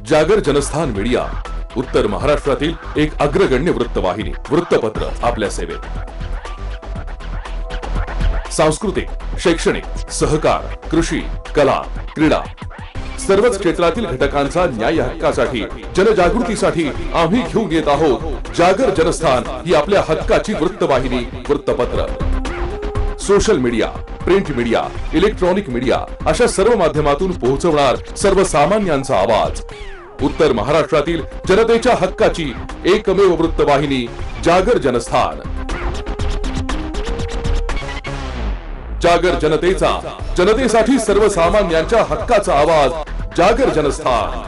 जागर जनस्थान मीडिया, उत्तर महाराष्ट्रातील एक अग्रगण्य वृत्तवाहिनी, वृत्तपत्र आपल्या सेवेत। सांस्कृतिक, शैक्षणिक, सहकार, कृषी, कला, क्रीडा सर्वच क्षेत्रातील घटकांचा न्याय हक्कासाठी, जनजागृतीसाठी आम्ही घेऊन येत आहोत जागर जनस्थान ही आपल्या हक्काची वृत्तवाहिनी, वृत्तपत्र। Social media, print media, electronic media अशा सर्व माध्यमातून पोहोचवणार सर्वसामान्यांचा आवाज। उत्तर महाराष्ट्रातील जनतेच्या हक्काची एकमेव वृत्तवाहिनी जागर जनस्थान। जागर जनतेचा, जनतेसाठी सर्वसामान्यांच्या हक्काचा आवाज, जागर जनस्थान।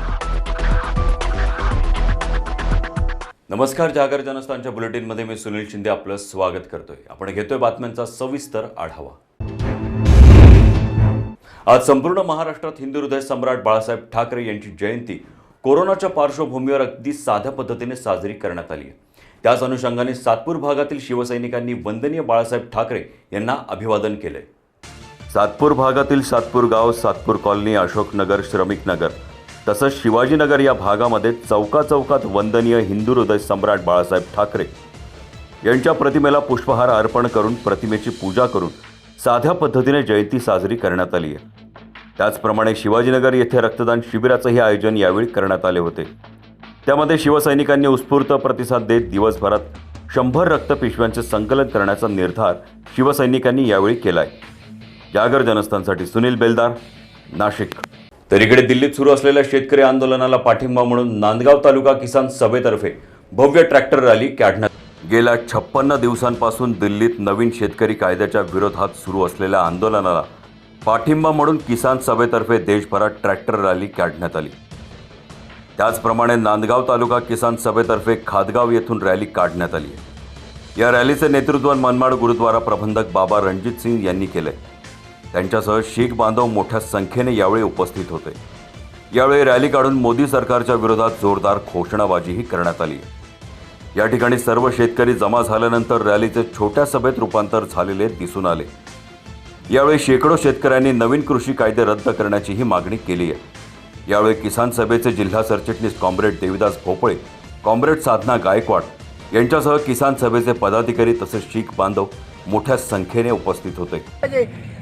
नमस्कार, जागर जनस्थानच्या बुलेटिन मध्ये मी सुनील शिंदे आपलं स्वागत करतोय। आपण घेतोय बातम्यांचा सविस्तर आढावा। आज संपूर्ण महाराष्ट्रात हिंदू हृदय सम्राट बाळासाहेब ठाकरे यांची जयंती कोरोनाच्या पार्श्वभूमीवर अगदी साध्या पद्धतीने साजरी करण्यात आली आहे। त्याच अनुषंगाने सातपूर भागातील शिवसैनिकांनी वंदनीय बाळासाहेब ठाकरे यांना अभिवादन केले। सातपूर भागातील सातपूर गाव, सातपूर कॉलनी, अशोकनगर, श्रमिक नगर तसंच शिवाजीनगर या भागामध्ये चौकाचौकात वंदनीय हिंदू हृदय सम्राट बाळासाहेब ठाकरे यांच्या प्रतिमेला पुष्पहार अर्पण करून प्रतिमेची पूजा करून साध्या पद्धतीने जयंती साजरी करण्यात आली आहे। त्याचप्रमाणे शिवाजीनगर येथे रक्तदान शिबिराचंही आयोजन यावेळी करण्यात आले होते। त्यामध्ये शिवसैनिकांनी उत्स्फूर्त प्रतिसाद देत दिवसभरात 100 रक्तपिशव्यांचे संकलन करण्याचा निर्धार शिवसैनिकांनी यावेळी केलाय। जागर जनस्थानसाठी सुनील बेलदार, नाशिक। तर इकडे दिल्लीत सुरू असलेल्या शेतकरी आंदोलनाला पाठिंबा म्हणून नांदगाव तालुका किसान सभेतर्फे भव्य ट्रॅक्टर रॅली काढण्यात। गेल्या 56 दिवसांपासून दिल्लीत नवीन शेतकरी कायद्याच्या विरोधात सुरू असलेल्या आंदोलनाला पाठिंबा म्हणून किसान सभेतर्फे देशभरात ट्रॅक्टर रॅली काढण्यात आली। त्याचप्रमाणे नांदगाव तालुका किसान सभेतर्फे खादगाव येथून रॅली काढण्यात आली। या रॅलीचे नेतृत्व मनमाड गुरुद्वारा प्रबंधक बाबा रणजित सिंग यांनी केले। त्यांच्यासह शीख बांधव मोठ्या संख्येने यावेळी उपस्थित होते। यावेळी रॅली काढून मोदी सरकारच्या विरोधात जोरदार घोषणाबाजीही करण्यात आली। या ठिकाणी सर्व शेतकरी जमा झाल्यानंतर रॅलीचे छोट्या सभेत रूपांतर झालेले दिसून आले। यावेळी शेकडो शेतकऱ्यांनी नवीन कृषी कायदे रद्द करण्याचीही मागणी केली आहे। यावेळी किसान सभेचे जिल्हा सरचिटणीस कॉम्रेड देविदास भोपळे, कॉम्रेड साधना गायकवाड यांच्यासह किसान सभेचे पदाधिकारी तसेच शीख बांधव मोठ्या संख्येने उपस्थित होते।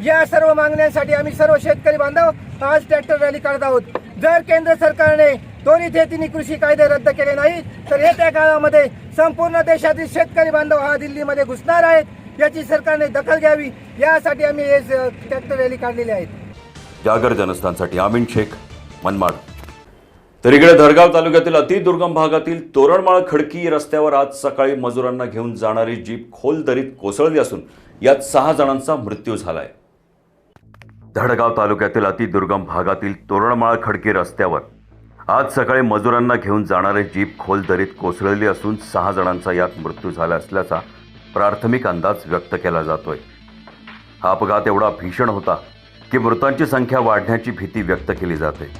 या सर्व मागण्यांसाठी आम्ही सर्व शेतकरी बांधव आज ट्रॅक्टर रॅली काढत आहोत। जर केंद्र सरकारने त्वरित हे तिन्ही कृषी कायदे रद्द केले नाही तर येत्या काळामध्ये संपूर्ण देशातील शेतकरी बांधव हा दिल्लीमध्ये घुसणार आहेत। याची सरकारने दखल घ्यावी, यासाठी आम्ही हे ट्रॅक्टर रॅली काढलेली आहे। जागर जनस्थानसाठी आमीन शेख, मनमाड। तर इकडे धडगाव तालुक्यातील अतिदुर्गम भागातील तोरणमाळ खडकी रस्त्यावर आज सकाळी मजुरांना घेऊन जाणारी जीप खोल दरीत कोसळली असून यात 6 जणांचा मृत्यू झालाय। धडगाव तालुक्यातील अतिदुर्गम भागातील तोरणमाळ खडकी रस्त्यावर आज सकाळी मजुरांना घेऊन जाणारी जीप खोल दरीत कोसळली असून 6 जणांचा यात मृत्यू झाला असल्याचा प्राथमिक अंदाज व्यक्त केला जातोय। हा अपघात एवढा भीषण होता की मृतांची संख्या वाढण्याची भीती व्यक्त केली जाते।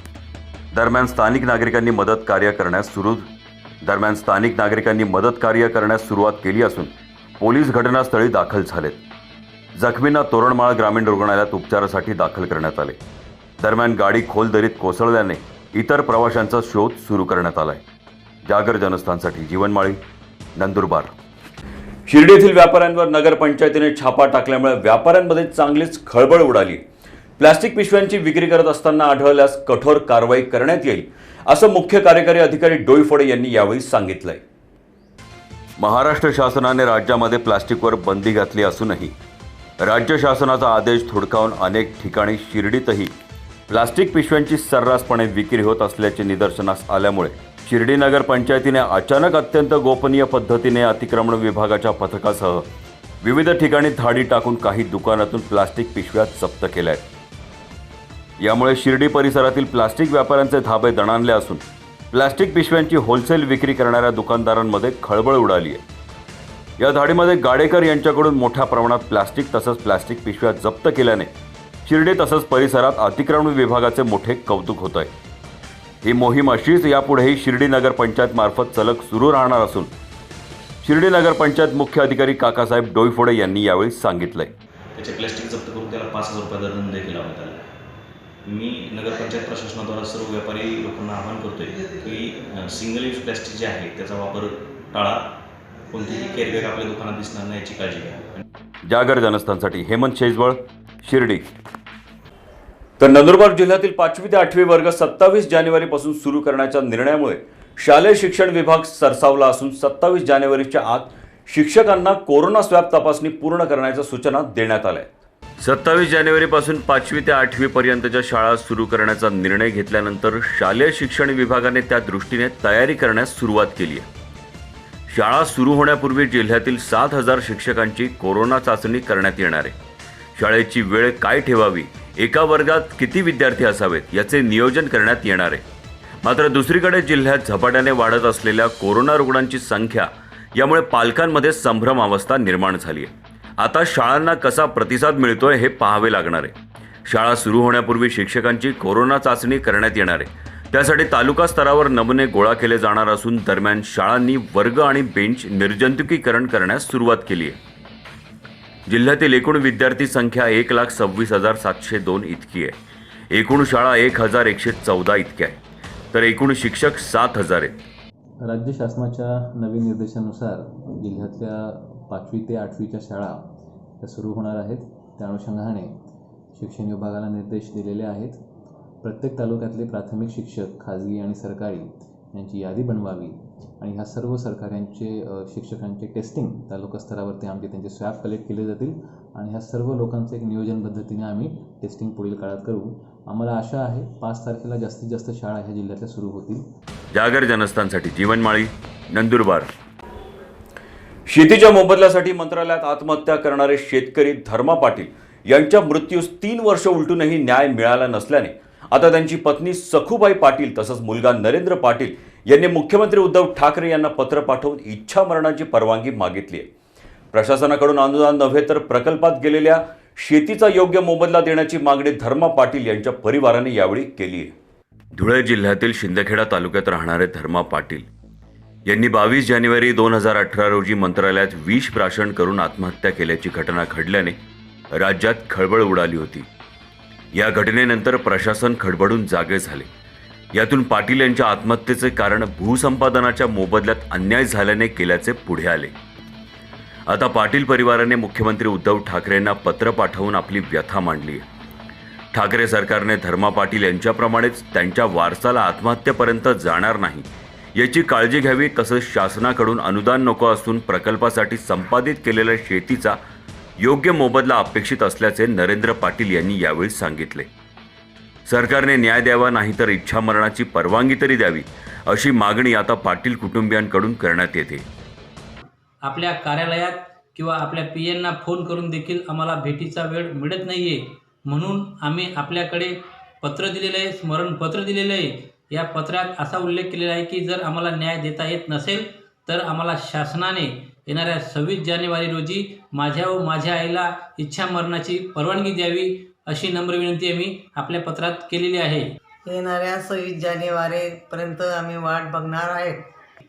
दरम्यान स्थानिक नागरिकांनी मदत कार्य करण्यास सुरुवात केली असून पोलीस घटनास्थळी दाखल झालेत। जखमींना तोरणमाळ ग्रामीण रुग्णालयात उपचारासाठी दाखल करण्यात आले। दरम्यान गाडी खोल दरीत कोसळल्याने इतर प्रवाशांचा शोध सुरू करण्यात आलाय। जागर जनस्थानसाठी जीवनमाळी, नंदुरबार। शिर्डी येथील व्यापाऱ्यांवर नगरपंचायतीने छापा टाकल्यामुळे व्यापाऱ्यांमध्ये चांगलीच खळबळ उडाली। प्लास्टिक पिशव्यांची विक्री करत असताना आढळल्यास कठोर कारवाई करण्यात येईल असं मुख्य कार्यकारी अधिकारी डोईफोडे यांनी यावेळी सांगितलंय। महाराष्ट्र शासनाने राज्यामध्ये प्लास्टिकवर बंदी घातली असूनही राज्य शासनाचा आदेश थोडकावून अनेक ठिकाणी शिर्डीतही प्लास्टिक पिशव्यांची सर्रासपणे विक्री होत असल्याचे निदर्शनास आल्यामुळे शिर्डी नगर पंचायतीने अचानक अत्यंत गोपनीय पद्धतीने अतिक्रमण विभागाच्या पथकासह विविध ठिकाणी धाडी टाकून काही दुकानातून प्लास्टिक पिशव्या जप्त केल्या आहेत। यामुळे शिर्डी परिसरातील प्लास्टिक व्यापाऱ्यांचे धाबे दणाणले असून प्लास्टिक पिशव्यांची होलसेल विक्री करणाऱ्या दुकानदारांमध्ये खळबळ उडाली आहे। या धाडीमध्ये गाडेकर यांच्याकडून मोठ्या प्रमाणात प्लास्टिक तसंच प्लास्टिक पिशव्या जप्त केल्याने शिर्डी तसंच परिसरात अतिक्रमण विभागाचे मोठे कौतुक होत आहे। ही मोहीम अशीच यापुढेही शिर्डी नगर पंचायत मार्फत सलग सुरू राहणार असून शिर्डी नगर पंचायत मुख्य अधिकारी काकासाहेब डोईफोडे यांनी यावेळी सांगितलंय। त्याचे प्लास्टिक जप्त करून त्याला 5,000 रुपये दंड देखील लावण्यात आला। मी नगरपंचायत प्रशासनाद्वारा सर्व व्यापारी लोकांना आवाहन करतो आहे की सिंगल यूज प्लॅस्टिक जे आहे त्याचा वापर टाळा. कोणतीही कॅरीबॅग आपल्या दुकानात दिसणार नाही याची काळजी घ्या. जागर जनस्थानसाठी हेमंत शेजवळ, शिर्डी. तर नंदुरबार जिल्ह्यातील 5वी ते 8वी वर्ग 27 जानेवारीपासून सुरू करण्याच्या निर्णयामुळे शालेय शिक्षण विभाग सरसावला असून 27 जानेवारीच्या आत शिक्षकांना कोरोना स्वॅब तपासणी पूर्ण करण्याच्या सूचना देण्यात आल्या आहेत. 27 जानेवारीपासून 5वी ते 8वी पर्यंतच्या शाळा सुरू करण्याचा निर्णय घेतल्यानंतर शालेय शिक्षण विभागाने त्या दृष्टीने तयारी करण्यास सुरुवात केली आहे. शाळा सुरू होण्यापूर्वी जिल्ह्यातील 7,000 शिक्षकांची कोरोना चाचणी करण्यात येणार आहे. शाळेची वेळ काय ठेवावी, एका वर्गात किती विद्यार्थी असावेत याचे नियोजन करण्यात येणार आहे. मात्र दुसरीकडे जिल्ह्यात झपाट्याने वाढत असलेल्या कोरोना रुग्णांची संख्या यामुळे पालकांमध्ये संभ्रम अवस्था निर्माण झाली आहे. आता शाळांना कसा प्रतिसाद मिळतोय हे पाहावे लागणार आहे. शाळा सुरू होण्यापूर्वी शिक्षकांची कोरोना चाचणी करण्यात येणार आहे. त्यासाठी तालुका स्तरावर नमुने गोळा केले जाणार असून दरम्यान शाळांनी वर्ग आणि बेंच निर्जंतुकीकरण करण्यास सुरुवात केली आहे. जिल्ह्यातील एकूण विद्यार्थी संख्या 1,26,702 इतकी आहे. एकूण शाळा 1,114 इतक्या आहे, तर एकूण शिक्षक 7,000 आहेत. राज्य शासनाच्या नवीन निर्देशानुसार जिल्ह्यातल्या 5वी ते 8वीच्या शाळा त्या सुरू होणार आहेत. त्या अनुषंगाने शिक्षण विभागाला निर्देश दिलेले आहेत. प्रत्येक तालुक्यातले प्राथमिक शिक्षक, खाजगी आणि सरकारी यांची यादी बनवावी आणि ह्या सर्व सरकाऱ्यांचे शिक्षकांचे टेस्टिंग तालुका स्तरावरती आमचे त्यांचे स्वॅब कलेक्ट केले जातील आणि ह्या सर्व लोकांचं एक नियोजन पद्धतीने आम्ही टेस्टिंग पुढील काळात करू. आम्हाला आशा आहे 5 तारखेला जास्तीत जास्त शाळा ह्या जिल्ह्यातल्या सुरू होतील. जागर जनस्थानसाठी जीवनमाळी, नंदुरबार. शेतीच्या मोबदल्यासाठी मंत्रालयात आत्महत्या करणारे शेतकरी धर्मा पाटील यांच्या मृत्यूस 3 वर्ष उलटूनही न्याय मिळाला नसल्याने आता त्यांची पत्नी सखूबाई पाटील तसंच मुलगा नरेंद्र पाटील यांनी मुख्यमंत्री उद्धव ठाकरे यांना पत्र पाठवून इच्छामरणाची परवानगी मागितली आहे. प्रशासनाकडून अनुदान नव्हे तर प्रकल्पात गेलेल्या शेतीचा योग्य मोबदला देण्याची मागणी धर्मा पाटील यांच्या परिवाराने यावेळी केली आहे. धुळे जिल्ह्यातील शिंदखेडा तालुक्यात राहणारे धर्मा पाटील यांनी 22 जानेवारी 2018 रोजी मंत्रालयात विष प्राशन करून आत्महत्या केल्याची घटना घडल्याने राज्यात खळबळ उडाली होती. या घटनेनंतर प्रशासन खडबडून जागे झाले. यातून पाटील यांच्या आत्महत्येचे कारण भूसंपादनाच्या मोबदल्यात अन्याय झाल्याने केल्याचे पुढे आले. आता पाटील परिवाराने मुख्यमंत्री उद्धव ठाकरेंना पत्र पाठवून आपली व्यथा मांडली आहे. ठाकरे सरकारने धर्मा पाटील यांच्याप्रमाणेच त्यांच्या वारसाला आत्महत्येपर्यंत जाणार नाही याची काळजी घ्यावी. तसंच शासनाकडून अनुदान नको असून प्रकल्पासाठी संपादित केलेल्या शेतीचा योग्य मोबदला अपेक्षित असल्याचे नरेंद्र पाटील यांनी यावेळी सांगितले. सरकारने न्याय द्यावा, नाहीतर इच्छामरणाची परवानगी तरी द्यावी अशी मागणी आता पाटील कुटुंबियांकडून करण्यात येते. आपल्या कार्यालयात किंवा आपल्या PNना फोन करून देखील आम्हाला भेटीचा वेळ मिळत नाही आहे. म्हणून आम्ही आपल्याकडे पत्र दिलेलं आहे, स्मरणपत्र दिलेलं आहे. या पत्रात असा उल्लेख केलेला आहे की जर आम्हाला न्याय देता येत नसेल तर आम्हाला शासनाने येणाऱ्या 26 जानेवारी रोजी माझ्या व माझ्या आईला इच्छामरणाची परवानगी द्यावी अशी नम्र विनंती आम्ही आपल्या पत्रात केलेली आहे. येणाऱ्या 26 जानेवारीपर्यंत आम्ही वाट बघणार आहेत.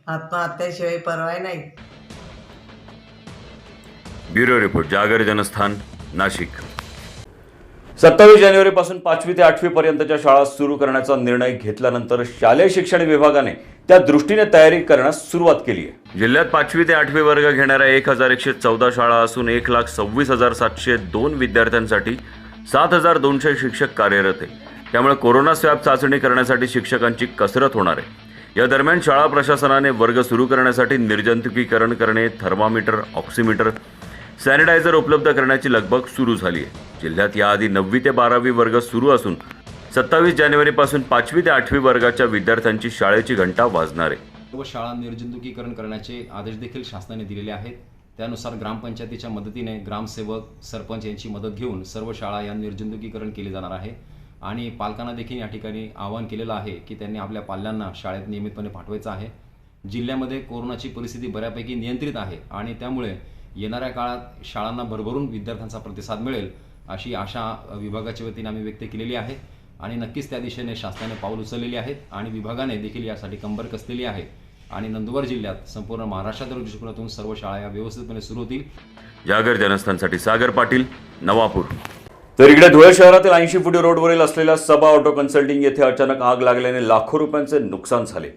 आत्महत्याशिवाय पर्याय नाही. ब्युरो रिपोर्ट, जागर जनस्थान, नाशिक. 27 जानेवारीपासून 5वी ते 8वी पर्यंतच्या शाळा सुरू करण्याचा निर्णय घेतल्यानंतर शालेय शिक्षण विभागाने त्या दृष्टीने तयारी करण्यास सुरुवात केली आहे. जिल्ह्यात 5वी ते 8वी वर्ग घेणाऱ्या 1,114 शाळा असून 1,26,702 विद्यार्थ्यांसाठी 7,200 शिक्षक कार्यरत आहे. त्यामुळे कोरोना स्वॅब चाचणी करण्यासाठी शिक्षकांची कसरत होणार आहे. या दरम्यान शाळा प्रशासनाने वर्ग सुरू करण्यासाठी निर्जंतुकीकरण करणे, थर्मामीटर, ऑक्सिमीटर, सॅनिटायझर उपलब्ध करण्याची लगबग सुरू झाली आहे. जिल्ह्यात याआधी 9वी ते 12वी वर्ग सुरू असून 27 जानेवारीपासून 5वी ते 8वी वर्गाच्या विद्यार्थ्यांची शाळेची घंटा वाजणार आहे. सर्व शाळा निर्जंतुकीकरण करण्याचे आदेश देखील शासनाने दिलेले आहेत. त्यानुसार ग्रामपंचायतीच्या मदतीने ग्रामसेवक, सरपंच यांची मदत घेऊन सर्व शाळा या निर्जंतुकीकरण केले जाणार आहे. आणि पालकांना देखील या ठिकाणी आवाहन केलेलं आहे की त्यांनी आपल्या पाल्यांना शाळेत नियमितपणे पाठवायचं आहे. जिल्ह्यामध्ये कोरोनाची परिस्थिती बऱ्यापैकी नियंत्रित आहे आणि त्यामुळे येणाऱ्या काळात शाळांना भरभरून विद्यार्थ्यांचा प्रतिसाद मिळेल अशी आशा विभागाच्या वतीने आम्ही व्यक्त केलेली आहे. आणि नक्कीच त्या दिशेने शासनाने पाऊल उचललेली आहेत आणि विभागाने देखील यासाठी कंबर कसलेली आहे. आणि नंदुरबार जिल्ह्यात संपूर्ण महाराष्ट्रातील दृष्टिकोनातून सर्व शाळा या व्यवस्थितपणे सुरू होतील. जागर जनस्थानसाठी सागर पाटील, नवापूर. तर इकडे धुळे शहरातील 80 फुटी रोडवरील असलेल्या सबा ऑटो कन्सल्टिंग येथे अचानक आग लागल्याने लाखो रुपयांचे नुकसान झाले.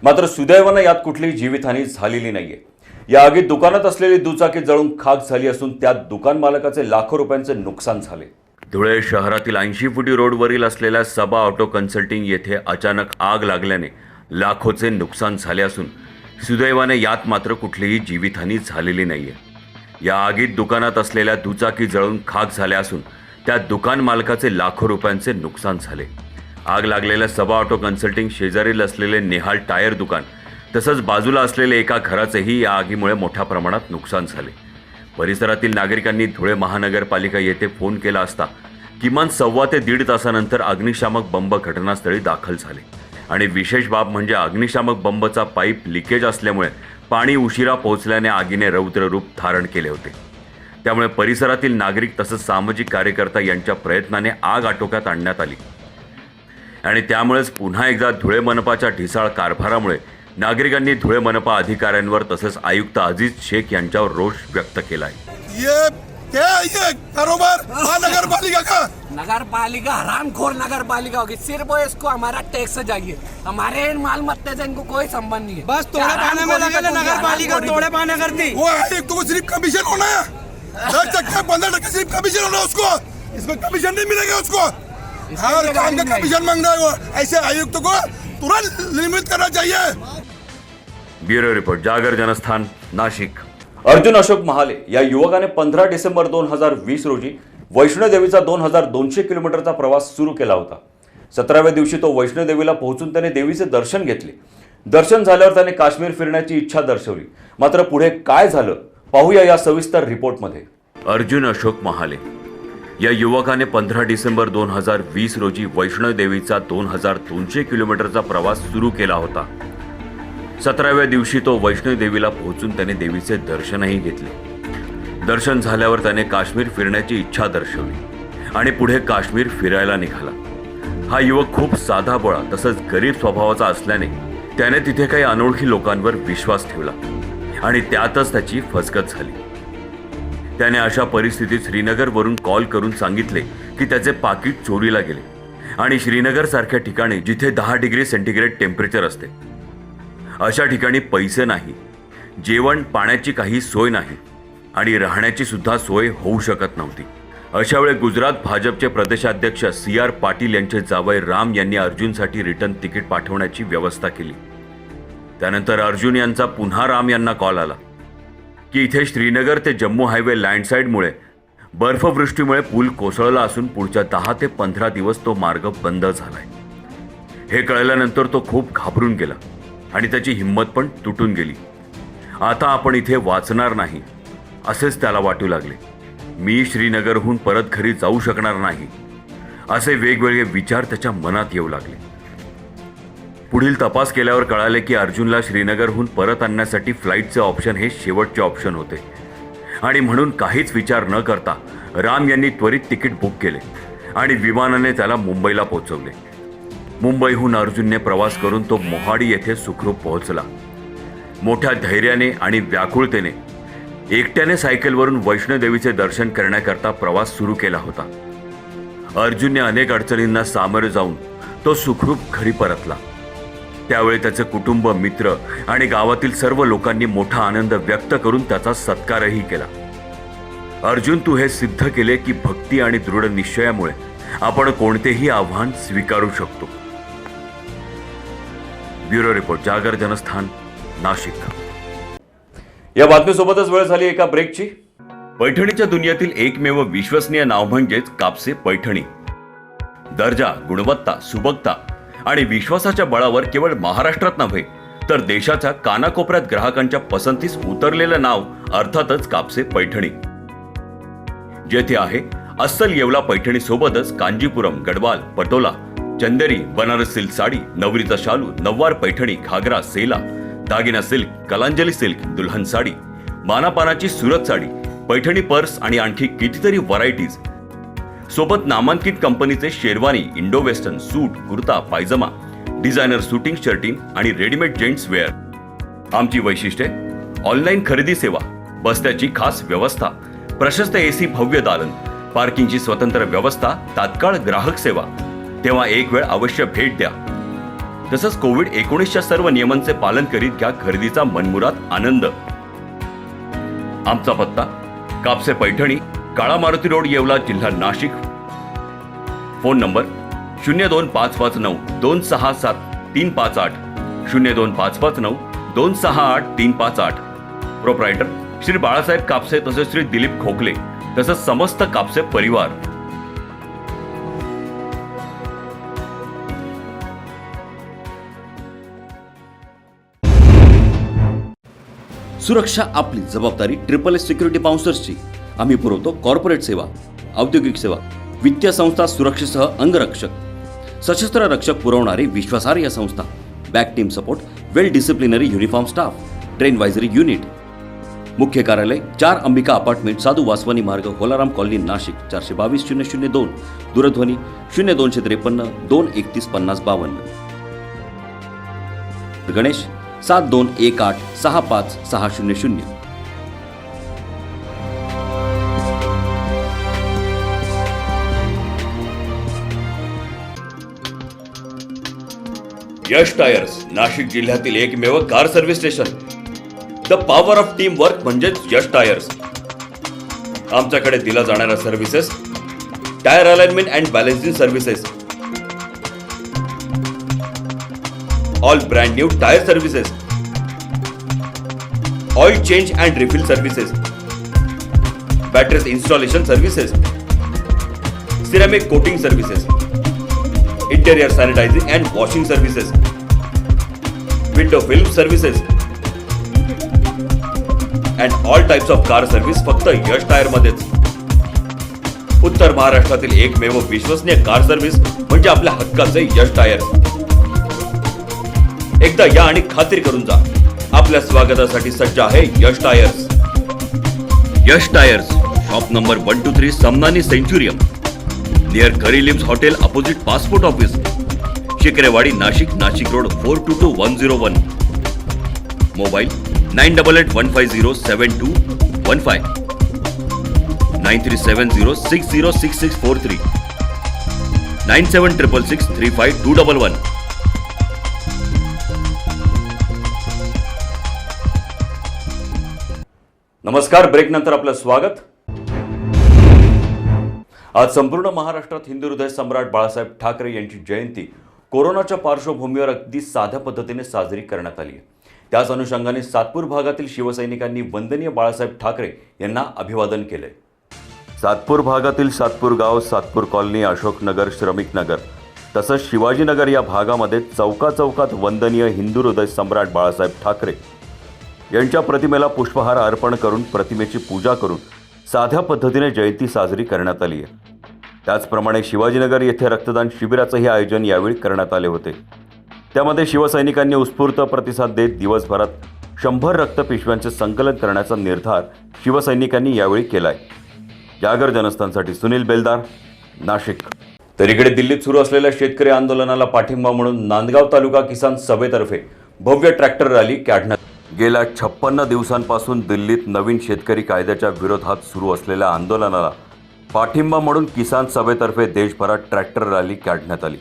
मात्र सुदैवानं यात कुठलीही जीवितहानी झालेली नाहीये. या आगीत दुकानात असलेली दुचाकी जळून खाक झाली असून त्यात दुकान मालकाचे लाखो रुपयांचे नुकसान झाले. धुळे शहरातील 80 फुटी रोडवरील असलेल्या सबा ऑटो कन्सल्टिंग येथे अचानक आग लागल्याने लाखोचे नुकसान झाले असून सुदैवाने यात मात्र कुठलीही जीवितहानी झालेली नाहीये. या आगीत दुकानात असलेल्या दुचाकी जळून खाक झाल्या असून त्यात दुकान मालकाचे लाखो रुपयांचे नुकसान झाले. आग लागलेल्या सबा ऑटो कन्सल्टिंग शेजारील असलेले नेहाल टायर दुकान तसंच बाजूला असलेले एका घराचेही या आगीमुळे मोठ्या प्रमाणात नुकसान झाले. परिसरातील नागरिकांनी धुळे महानगरपालिका येथे फोन केला असता किमान 1.25 ते 1.5 तासानंतर अग्निशामक बंब घटनास्थळी दाखल झाले आणि विशेष बाब म्हणजे अग्निशामक बंबचा पाईप लिकेज असल्यामुळे पाणी उशिरा पोहोचल्याने आगीने रौद्र रूप धारण केले होते. त्यामुळे परिसरातील नागरिक तसंच सामाजिक कार्यकर्ता यांच्या प्रयत्नाने आग आटोक्यात आणण्यात आली आणि त्यामुळेच पुन्हा एकदा धुळे मनपाच्या ढिसाळ कारभारामुळे नागरिकांनी धुळे मनपा अधिकाऱ्यांवर तसंच आयुक्त अजीज शेख यांच्यावर रोष व्यक्त केला आहे. ये कारोबार नगरपालिका का नगरपालिका हरामखोर नगरपालिका होगी. सिर्फ इसको हमारा टैक्स चाहिए, हमारे माल मत्ते से इनको कोई संबंध नहीं है. बस तोड़े पाने में लगे नगरपालिका तोड़े पाने करती. वो एक तो सिर्फ कमीशन होना है, 10% सिर्फ कमीशन होना उसको, इसमें कमीशन नहीं मिलेगा उसको. हर काम का कमीशन मांग रहा है वो. ऐसे आयुक्त को तुरंत निलंबित करना चाहिए. ब्युरो रिपोर्ट, जागर जनस्थान, नाशिक. अर्जुन अशोक महाले या युवकाने 15 डिसेंबर 2020 रोजी वैष्णोदेवीचा 2200 किलोमीटरचा प्रवास सुरू केला होता. 17व्या दिवशी तो वैष्णोदेवीला पोहोचून त्याने देवीचे दर्शन घेतले. दर्शन झाल्यावर त्याने काश्मीर फिरण्याची इच्छा दर्शवली. मात्र पुढे काय झालं पाहूया या सविस्तर रिपोर्टमध्ये. अर्जुन अशोक महाले या युवकाने 15 डिसेंबर 2020 रोजी वैष्णोदेवीचा 2200 किलोमीटरचा प्रवास सुरू केला होता. 17व्या दिवशी तो वैष्णोदेवीला पोहोचून त्याने देवीचे दर्शनही घेतले. दर्शन झाल्यावर त्याने काश्मीर फिरण्याची इच्छा दर्शवली आणि पुढे काश्मीर फिरायला निघाला. हा युवक खूप साधाभोळा तसंच गरीब स्वभावाचा असल्याने त्याने तिथे काही अनोळखी लोकांवर विश्वास ठेवला आणि त्यातच त्याची फसगत झाली. त्याने अशा परिस्थितीत श्रीनगरवरून कॉल करून सांगितले की त्याचे पाकिट चोरीला गेले आणि श्रीनगरसारख्या ठिकाणी जिथे 10 डिग्री सेंटीग्रेड टेम्परेचर असते अशा ठिकाणी पैसे नाही, जेवण पाण्याची काही सोय नाही आणि राहण्याची सुद्धा सोय होऊ शकत नव्हती. अशा वेळी गुजरात भाजपचे प्रदेशाध्यक्ष CR पाटील यांचे जावई राम यांनी अर्जुनसाठी रिटर्न तिकीट पाठवण्याची व्यवस्था केली. त्यानंतर अर्जुन यांचा पुन्हा राम यांना कॉल आला की इथे श्रीनगर ते जम्मू हायवे लँडस्लाईडमुळे बर्फवृष्टीमुळे पूल कोसळला असून पुढच्या 10 ते 15 दिवस तो मार्ग बंद झालाय. हे कळल्यानंतर तो खूप घाबरून गेला आणि त्याची हिंमत पण तुटून गेली. आता आपण इथे वाचणार नाही असेच त्याला वाटू लागले. मी श्रीनगरहून परत घरी जाऊ शकणार नाही असे वेगवेगळे विचार त्याच्या मनात येऊ लागले. पुढील तपास केल्यावर कळाले की अर्जुनला श्रीनगरहून परत आणण्यासाठी फ्लाईटचे ऑप्शन हे शेवटचे ऑप्शन होते आणि म्हणून काहीच विचार न करता राम यांनी त्वरित तिकीट बुक केले आणि विमानाने त्याला मुंबईला पोहोचवले. मुंबईहून अर्जुनने प्रवास करून तो मोहाडी येथे सुखरूप पोहोचला. मोठ्या धैर्याने आणि व्याकुळतेने एकट्याने सायकलवरून वैष्णोदेवीचे दर्शन करण्याकरता प्रवास सुरू केला होता. अर्जुनने अनेक अडचणींना सामोरे जाऊन तो सुखरूप घरी परतला. त्यावेळी त्याचे कुटुंब, मित्र आणि गावातील सर्व लोकांनी मोठा आनंद व्यक्त करून त्याचा सत्कारही केला. अर्जुन, तू हे सिद्ध केले की भक्ती आणि दृढ निश्चयामुळे आपण कोणतेही आव्हान स्वीकारू शकतो. ब्युरो रिपोर्ट, जागर जनस्थान, नाशिक. या बातमीसोबतच वेळ झाली एका ब्रेकची. पैठणीच्या दुनियेतील एकमेव विश्वसनीय नाव म्हणजेच कापसे पैठणी. दर्जा, गुणवत्ता, सुबकता आणि विश्वासाच्या बळावर केवळ महाराष्ट्रात नव्हे तर देशाच्या कानाकोपऱ्यात ग्राहकांच्या पसंतीस उतरलेलं नाव अर्थातच कापसे पैठणी. जेथे आहे अस्सल येवला पैठणी सोबतच कांजीपुरम, गडवाल, पटोला, चंदेरी, बनारस सिल्क साडी, नवरीचा शालू, नववार पैठणी, घागरा, सेला, दागिना सिल्क, कलांजली सिल्क, दुल्हन साडी, मानापानाची सुरत साडी, पैठणी पर्स आणि आणखी कितीतरी व्हरायटीज सोबत नामांकित कंपनीचे शेरवानी, इंडो वेस्टर्न, सूट, कुर्ता, पायजमा, डिझायनर शूटिंग शर्टिंग आणि रेडीमेड जेंट्स वेअर. आमची वैशिष्ट्ये: ऑनलाईन खरेदी सेवा, बस्त्याची खास व्यवस्था, प्रशस्त AC भव्य दालन, पार्किंगची स्वतंत्र व्यवस्था, तात्काळ ग्राहक सेवा, तेव्हा एक वेळ अवश्य भेट द्या. तसंच कोविड-19च्या सर्व नियमांचे पालन करीत घ्या खरेदीचा मनमुराद आनंद. आमचा पत्ता कापसे पैठणी, काळा मारुती रोड, येवला, जिल्हा Nashik. Phone number 02559 267 358 02559 268 358. Proprietor Shri Balasaheb Kapse तसेच श्री दिलीप खोकले तसंच समस्त कापसे परिवार. सुरक्षा आपली जबाबदारी. SSS सिक्युरिटी बाउन्सर्सची. आम्ही पुरवतो कॉर्पोरेट सेवा, औद्योगिक सेवा, वित्तीय संस्था, सुरक्षेसह अंगरक्षक, सशस्त्र रक्षक पुरवणारी विश्वासार्ह संस्था, back team support, well disciplinary uniform staff, train वायझरी युनिट. मुख्य कार्यालय 4 अंबिका अपार्टमेंट, साधू वासवानी मार्ग, होलाराम कॉलनी, नाशिक. 422-002. दूरध्वनी 0253 231 5052. गणेश 7218 65 600. यश टायर्स, नाशिक जिल्ह्यातील एकमेव car service station. The power of team work म्हणजेच यश टायर्स. आमच्याकडे दिला जाणाऱ्या services: tyre alignment and balancing services, all brand new tyre services, oil change and refill services, batteries installation services, ceramic coating services, interior sanitising and washing services, window film services and all types of car service फक्त Yash tyre मध्येच. उत्तर महाराष्ट्रातील एकमेव विश्वसनीय car service म्हणजे आपल्या हक्काचे यश tyre. एकदा या आणि खात्री करून जा. आपल्या स्वागतासाठी सज्ज आहे Yash tyres. Yash tyres, shop number 123 Samnani Centurium, near करीलिम्स hotel, opposite passport office, Shikrewadi, Nashik. Nashik road 422101. Mobile 9881507215 9370606643 9766635211. नमस्कार. ब्रेक नंतर आपलं स्वागत. आज संपूर्ण महाराष्ट्रात हिंदू हृदय सम्राट बाळासाहेब ठाकरे यांची जयंती कोरोनाच्या पार्श्वभूमीवर अगदी साध्या पद्धतीने साजरी करण्यात आली आहे. त्याच अनुषंगाने सातपूर भागातील शिवसैनिकांनी वंदनीय बाळासाहेब ठाकरे यांना अभिवादन केले. सातपूर भागातील सातपूर गाव, सातपूर कॉलनी, अशोकनगर, श्रमिक नगर तसंच शिवाजीनगर या भागामध्ये चौकाचौकात वंदनीय हिंदू हृदय सम्राट बाळासाहेब ठाकरे यांच्या प्रतिमेला पुष्पहार अर्पण करून प्रतिमेची पूजा करून साध्या पद्धतीने जयंती साजरी करण्यात आली आहे. त्याचप्रमाणे शिवाजीनगर येथे रक्तदान शिबिराचंही आयोजन यावेळी करण्यात आले होते. त्यामध्ये शिवसैनिकांनी उत्स्फूर्त प्रतिसाद देत दिवसभरात 100 रक्तपिशव्यांचे संकलन करण्याचा निर्धार शिवसैनिकांनी यावेळी केलाय. जागर जनस्थानसाठी सुनील बेलदार, नाशिक. तर इकडे दिल्लीत सुरू असलेल्या शेतकरी आंदोलनाला पाठिंबा म्हणून नांदगाव तालुका किसान सभेतर्फे भव्य ट्रॅक्टर रॅली काढण्यात. गेल्या 56 दिवसांपासून दिल्लीत नवीन शेतकरी कायद्याच्या विरोधात सुरू असलेल्या आंदोलनाला पाठिंबा म्हणून किसान सभेतर्फे देशभरात ट्रॅक्टर रॅली काढण्यात आली.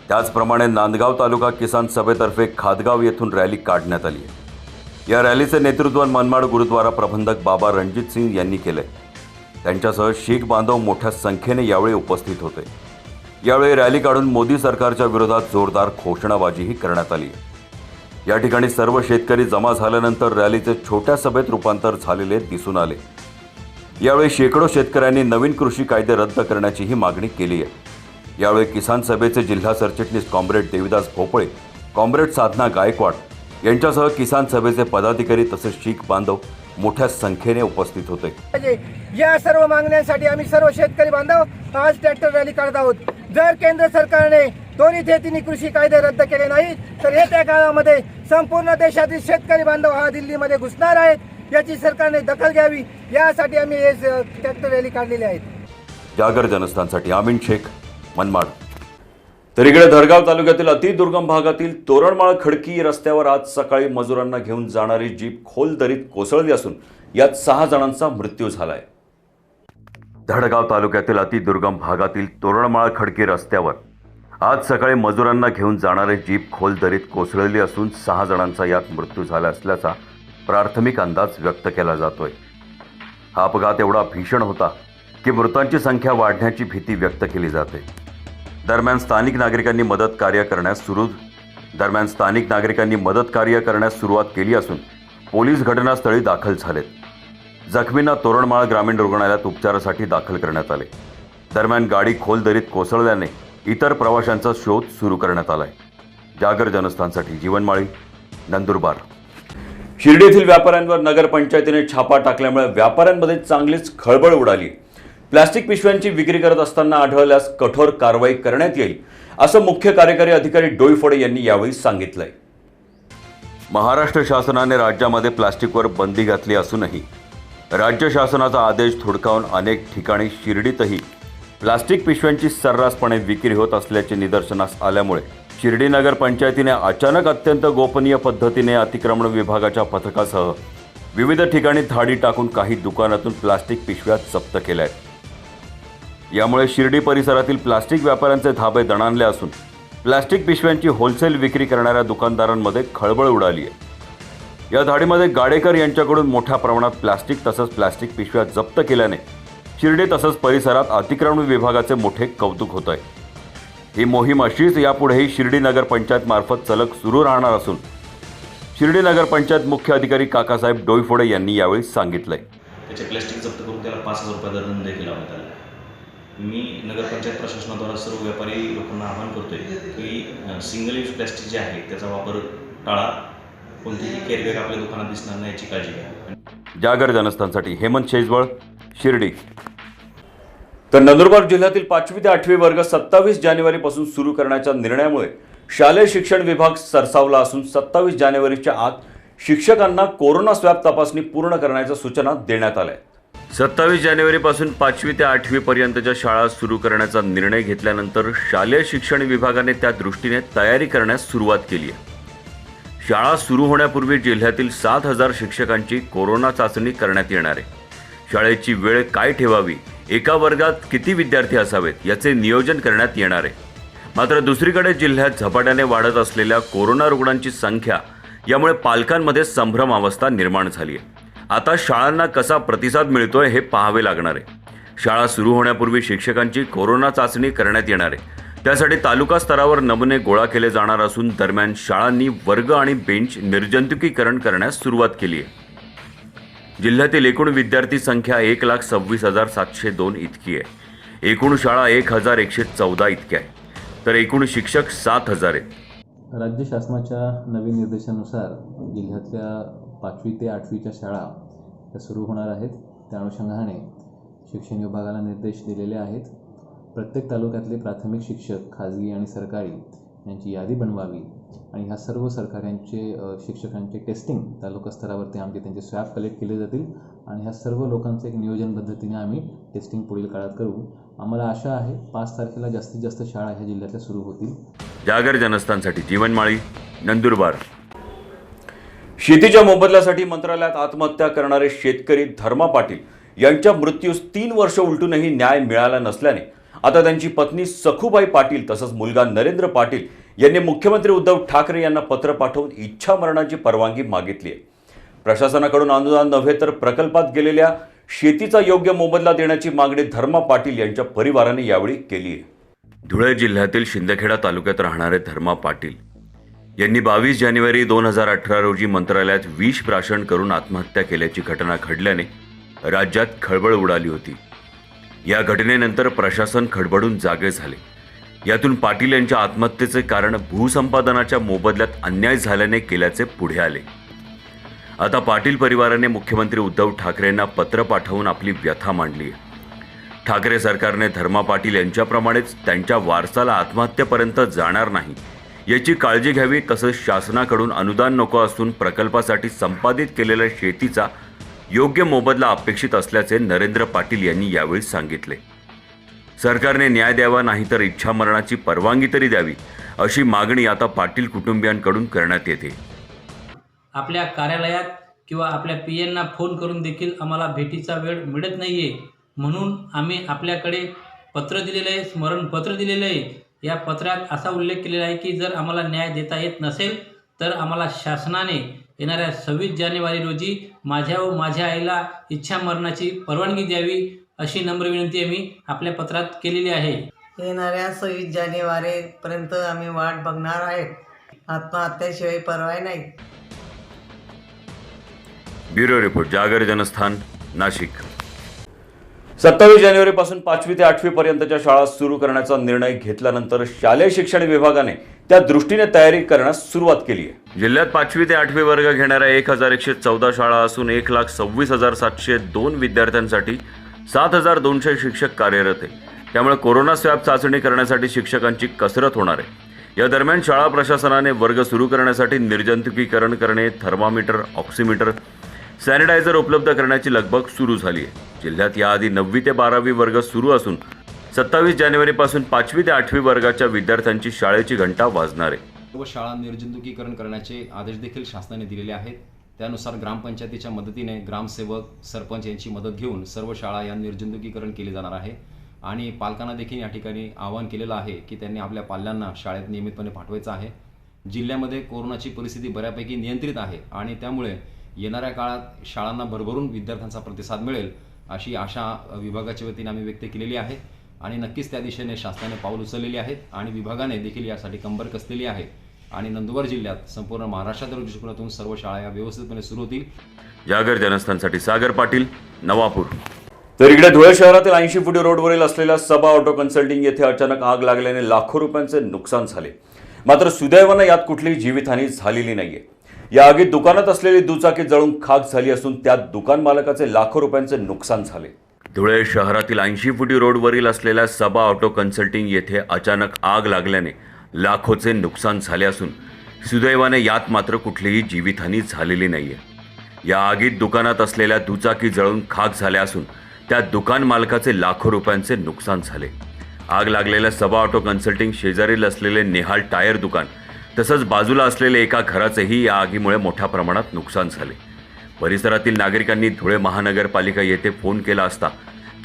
त्याचप्रमाणे नांदगाव तालुका किसान सभेतर्फे खादगाव येथून रॅली काढण्यात आली. या रॅलीचे नेतृत्व मनमाड गुरुद्वारा प्रबंधक बाबा रणजित सिंग यांनी केले. त्यांच्यासह शीख बांधव मोठ्या संख्येने यावेळी उपस्थित होते. यावेळी रॅली काढून मोदी सरकारच्या विरोधात जोरदार घोषणाबाजीही करण्यात आली. या ठिकाणी सर्व शेतकरी जमा झाल्यानंतर रॅलीचे छोट्या सभेत रूपांतर झालेले दिसून आले. यावेळी शेकडो शेतकऱ्यांनी नवीन कृषी कायदे रद्द करण्याचीही मागणी केली आहे. यावेळी किसान सभेचे जिल्हा सरचिटणीस कॉम्रेड देविदास भोपळे, कॉम्रेड साधना गायकवाड यांच्यासह किसान सभेचे पदाधिकारी तसेच शीख बांधव मोठ्या संख्येने उपस्थित होते. या सर्व मागण्यांसाठी आम्ही सर्व शेतकरी बांधव आज ट्रॅक्टर रॅली काढत आहोत. जर केंद्र सरकारने त्वरित हे तिन्ही कृषी कायदे रद्द केले नाही तर येत्या काळामध्ये संपूर्ण देशातील शेतकरी बांधव हा दिल्लीमध्ये घुसणार आहेत. याची सरकारने दखल घ्यावी, यासाठी आम्ही हे ट्रॅक्टर रॅली काढलेली आहेत. जागर जनस्थानसाठी आमीन शेख, मनमाड. तर इकडे धडगाव तालुक्यातील अतिदुर्गम भागातील तोरणमाळ खडकी रस्त्यावर आज सकाळी मजुरांना घेऊन जाणारी जीप खोल दरीत कोसळली असून यात 6 जणांचा मृत्यू झालाय. धडगाव तालुक्यातील अतिदुर्गम भागातील तोरणमाळ खडकी रस्त्यावर आज सकाळी मजुरांना घेऊन जाणारे जीप खोल दरीत कोसळली असून 6 जणांचा यात मृत्यू झाला असल्याचा प्राथमिक अंदाज व्यक्त केला जातोय. हा अपघात एवढा भीषण होता की मृतांची संख्या वाढण्याची भीती व्यक्त केली जाते. दरम्यान स्थानिक नागरिकांनी मदत कार्य करण्यास सुरुवात केली असून पोलीस घटनास्थळी दाखल झालेत. जखमींना तोरणमाळ ग्रामीण रुग्णालयात उपचारासाठी दाखल करण्यात आले. दरम्यान गाडी खोल दरीत कोसळल्याने इतर प्रवाशांचा शोध सुरू करण्यात आलाय. जागर जनस्थानसाठी जीवनमाळी, नंदुरबार. शिर्डी येथील व्यापाऱ्यांवर नगरपंचायतीने छापा टाकल्यामुळे व्यापाऱ्यांमध्ये चांगलीच खळबळ उडाली. प्लास्टिक पिशव्यांची विक्री करत असताना आढळल्यास कठोर कारवाई करण्यात येईल असं मुख्य कार्यकारी अधिकारी डोईफोडे यांनी यावेळी सांगितलंय. महाराष्ट्र शासनाने राज्यामध्ये प्लास्टिकवर बंदी घातली असूनही राज्य शासनाचा आदेश थोडकावून अनेक ठिकाणी शिर्डीतही प्लास्टिक पिशव्यांची सर्रासपणे विक्री होत असल्याचे निदर्शनास आल्यामुळे शिर्डी नगर पंचायतीने अचानक अत्यंत गोपनीय पद्धतीने अतिक्रमण विभागाच्या पथकासह विविध ठिकाणी धाडी टाकून काही दुकानातून प्लास्टिक पिशव्या जप्त केल्या आहेत. यामुळे शिर्डी परिसरातील प्लास्टिक व्यापाऱ्यांचे धाबे दणाणले असून प्लास्टिक पिशव्यांची होलसेल विक्री करणाऱ्या दुकानदारांमध्ये खळबळ उडाली आहे. या धाडीमध्ये गाडेकर यांच्याकडून मोठ्या प्रमाणात प्लास्टिक तसंच पिशव्या जप्त केल्याने शिर्डी तसंच परिसरात अतिक्रमण विभागाचे मोठे कौतुक होत आहे. ही मोहीम अशीच यापुढेही शिर्डी नगर पंचायत मार्फत सलग सुरू राहणार असून शिर्डी नगर पंचायत मुख्य अधिकारी काकासाहेब डोईफोडे यांनी यावेळी सांगितलंय. त्याचे प्लॅस्टिक जप्त करून त्याला 5,000 रुपये दंड देखील लावण्यात आला. मी नगरपंचायत प्रशासनाद्वारा सर्व व्यापारी लोकांना आवाहन करतोय की सिंगल यूज प्लॅस्टिक जे आहे त्याचा वापर टाळा. कोणतीही कॅरीबॅग आपल्या दुकानात दिसणार नाही याची काळजी घ्या. जागर जनस्थानसाठी हेमंत शेजवळ, शिर्डी. तर नंदुरबार जिल्ह्यातील 5वी ते 8वी वर्ग 27 जानेवारीपासून सुरू करण्याच्या निर्णयामुळे शालेय शिक्षण विभाग सरसावला असून 27 जानेवारीच्या आत शिक्षकांना कोरोना स्वॅब तपासणी पूर्ण करण्याच्या सूचना देण्यात आल्या. 27 जानेवारीपासून 5वी ते 8वी पर्यंतच्या शाळा सुरू करण्याचा निर्णय घेतल्यानंतर शालेय शिक्षण विभागाने त्या दृष्टीने तयारी करण्यास सुरुवात केली आहे. शाळा सुरू होण्यापूर्वी जिल्ह्यातील 7,000 शिक्षकांची कोरोना चाचणी करण्यात येणार आहे. शाळेची वेळ काय ठेवावी, एका वर्गात किती विद्यार्थी असावेत याचे नियोजन करण्यात येणार आहे. मात्र दुसरीकडे जिल्ह्यात झपाट्याने वाढत असलेल्या कोरोना रुग्णांची संख्या यामुळे पालकांमध्ये संभ्रम अवस्था निर्माण झाली आहे. आता शाळांना कसा प्रतिसाद मिळतोय हे पाहावे लागणार आहे. शाळा सुरू होण्यापूर्वी शिक्षकांची कोरोना चाचणी करण्यात येणार आहे. त्यासाठी तालुका स्तरावर नमुने गोळा केले जाणार असून दरम्यान शाळांनी वर्ग आणि बेंच निर्जंतुकीकरण करण्यास सुरुवात केली आहे. जिल्ह्यातील एकूण विद्यार्थी संख्या 1,26,702 इतकी आहे. एकूण शाळा 1,114 इतक्या आहे. तर एकूण शिक्षक 7,000 आहेत. राज्य शासनाच्या नवीन निर्देशानुसार जिल्ह्यातल्या 5वी ते 8वीच्या शाळा त्या सुरू होणार आहेत. त्या अनुषंगाने शिक्षण विभागाला निर्देश दिलेले आहेत. प्रत्येक तालुक्यातले प्राथमिक शिक्षक, खाजगी आणि सरकारी यांची यादी बनवावी आणि ह्या सर्व सरकाऱ्यांचे शिक्षकांचे टेस्टिंग तालुका स्तरावरती त्यांचे स्वॅब कलेक्ट केले जातील आणि ह्या सर्व लोकांचं एक नियोजन पद्धतीने आम्ही टेस्टिंग पुढील काळात करू. आम्हाला आशा आहे 5 तारखेला जास्तीत जास्त शाळा ह्या जिल्ह्यातल्या सुरू होतील. जागर जनस्थानसाठी जीवनमाळी, नंदुरबार. शेतीच्या मोबदल्यासाठी मंत्रालयात आत्महत्या करणारे शेतकरी धर्मा पाटील यांच्या मृत्यूस 3 वर्ष उलटूनही न्याय मिळाला नसल्याने आता त्यांची पत्नी सखूबाई पाटील तसंच मुलगा नरेंद्र पाटील यांनी मुख्यमंत्री उद्धव ठाकरे यांना पत्र पाठवून इच्छामरणाची परवानगी मागितली आहे. प्रशासनाकडून अनुदान नव्हे तर प्रकल्पात गेलेल्या शेतीचा योग्य मोबदला देण्याची मागणी धर्मा पाटील यांच्या परिवाराने यावेळी केली आहे. धुळे जिल्ह्यातील शिंदखेडा तालुक्यात राहणारे धर्मा पाटील यांनी 22 जानेवारी 2018 रोजी मंत्रालयात विष प्राशन करून आत्महत्या केल्याची घटना घडल्याने राज्यात खळबळ उडाली होती. या घटनेनंतर प्रशासन खडबडून जागे झाले. यातून पाटील यांच्या आत्महत्येचे कारण भूसंपादनाच्या मोबदल्यात अन्याय झाल्याने केल्याचे पुढे आले. आता पाटील परिवाराने मुख्यमंत्री उद्धव ठाकरेंना पत्र पाठवून आपली व्यथा मांडली आहे. ठाकरे सरकारने धर्मा पाटील यांच्याप्रमाणेच त्यांच्या वारसाला आत्महत्येपर्यंत जाणार नाही याची काळजी घ्यावी. तसंच शासनाकडून अनुदान नको असून प्रकल्पासाठी संपादित केलेल्या शेतीचा योग्य मोबदला अपेक्षित असल्याचे नरेंद्र पाटील यांनी यावेळी सांगितले. सरकारने न्याय द्यावा, नाहीतर इच्छामरणाची परवानगी तरी द्यावी अशी मागणी आता पाटील कुटुंबियांकडून करण्यात येते. आपल्या कार्यालयात किंवा आपल्या PNना फोन करून देखील आम्हाला भेटीचा वेळ मिळत नाहीये, म्हणून आम्ही आपल्याकडे पत्र दिलेलं आहे, स्मरणपत्र दिलेलं आहे. या पत्रात असा उल्लेख केलेला आहे की जर आम्हाला न्याय देता येत नसेल तर आम्हाला शासनाने येणाऱ्या 26 जानेवारी रोजी माझ्या व माझ्या आईला इच्छा मरणाची परवानगी द्यावी अशी नम्र विनंती आम्ही आपल्या पत्रात केलेली आहे. येणाऱ्या 26 जानेवारीपर्यंत आम्ही वाट बघणार आहेत. आत्महत्याशिवाय पर्याय नाही. ब्युरो रिपोर्ट, जागर जनस्थान, नाशिक. 27 जानेवारीपासून 5वी ते 8वी पर्यंतच्या शाळा सुरू करण्याचा निर्णय घेतल्यानंतर शालेय शिक्षण विभागाने त्या दृष्टीने तयारी करण्यास सुरुवात केली आहे. जिल्ह्यात 5वी ते 8वी वर्ग घेणाऱ्या 1114 शाळा असून 1,26,702 विद्यार्थ्यांसाठी 7,200 शिक्षक कार्यरत आहे. त्यामुळे कोरोना स्वॅब चाचणी करण्यासाठी शिक्षकांची कसरत होणार आहे. या दरम्यान शाळा प्रशासनाने वर्ग सुरू करण्यासाठी निर्जंतुकीकरण करणे, थर्मामीटर, ऑक्सिमीटर, सॅनिटायझर उपलब्ध करण्याची लगबग सुरू झाली आहे. जिल्ह्यात याआधी 9वी ते 12वी वर्ग सुरू असून 27 जानेवारीपासून 5वी ते 8वी वर्गाच्या विद्यार्थ्यांची शाळेची घंटा वाजणार आहे. सर्व शाळा निर्जंतुकीकरण करण्याचे आदेश देखील शासनाने दिलेले आहेत. त्यानुसार ग्रामपंचायतीच्या मदतीने ग्रामसेवक, सरपंच यांची मदत घेऊन सर्व शाळा या निर्जंतुकीकरण केले जाणार आहे. आणि पालकांना देखील या ठिकाणी आवाहन केलेलं आहे की त्यांनी आपल्या पाल्यांना शाळेत नियमितपणे पाठवायचं आहे. जिल्ह्यामध्ये कोरोनाची परिस्थिती बऱ्यापैकी नियंत्रित आहे आणि त्यामुळे येणाऱ्या काळात शाळांना भरभरून विद्यार्थ्यांचा प्रतिसाद मिळेल अशी आशा विभागाच्या वतीने आम्ही व्यक्त केलेली आहे. आणि नक्कीच त्या दिशेने शासनाने पाऊल उचललेली आहेत आणि विभागाने देखील यासाठी कंबर कसलेली आहे. आणि नंदुरबार जिल्ह्यात संपूर्ण महाराष्ट्राच्या दृष्टिकोनातून सर्व शाळा या व्यवस्थितपणे सुरू होतील. जागर जनस्थानसाठी सागर पाटील, नवापूर. तर इकडे धुळे शहरातील 80 फुटी रोडवरील असलेल्या सबा ऑटो कन्सल्टिंग येथे अचानक आग लागल्याने लाखो रुपयांचे नुकसान झाले. मात्र सुदैवानं यात कुठलीही जीवितहानी झालेली नाहीये. या आगीत दुकानात असलेली दुचाकी जळून खाक झाली असून त्यात दुकान मालकाचे लाखो रुपयांचे नुकसान झाले. धुळे शहरातील 80 फुटी रोडवरील असलेल्या सबा ऑटो कन्सल्टिंग येथे अचानक आग लागल्याने लाखोचे नुकसान झाले असून सुदैवाने यात मात्र कुठलीही जीवितहानी झालेली नाहीये. या आगीत दुकानात असलेल्या दुचाकी जळून खाक झाल्या असून त्यात दुकान मालकाचे लाखो रुपयांचे नुकसान झाले. आग लागलेल्या सबा ऑटो कन्सल्टिंग शेजारील असलेले नेहाल टायर दुकान तसंच बाजूला असलेले एका घराचेही या आगीमुळे मोठ्या प्रमाणात नुकसान झाले. परिसरातील नागरिकांनी धुळे महानगरपालिका येथे फोन केला असता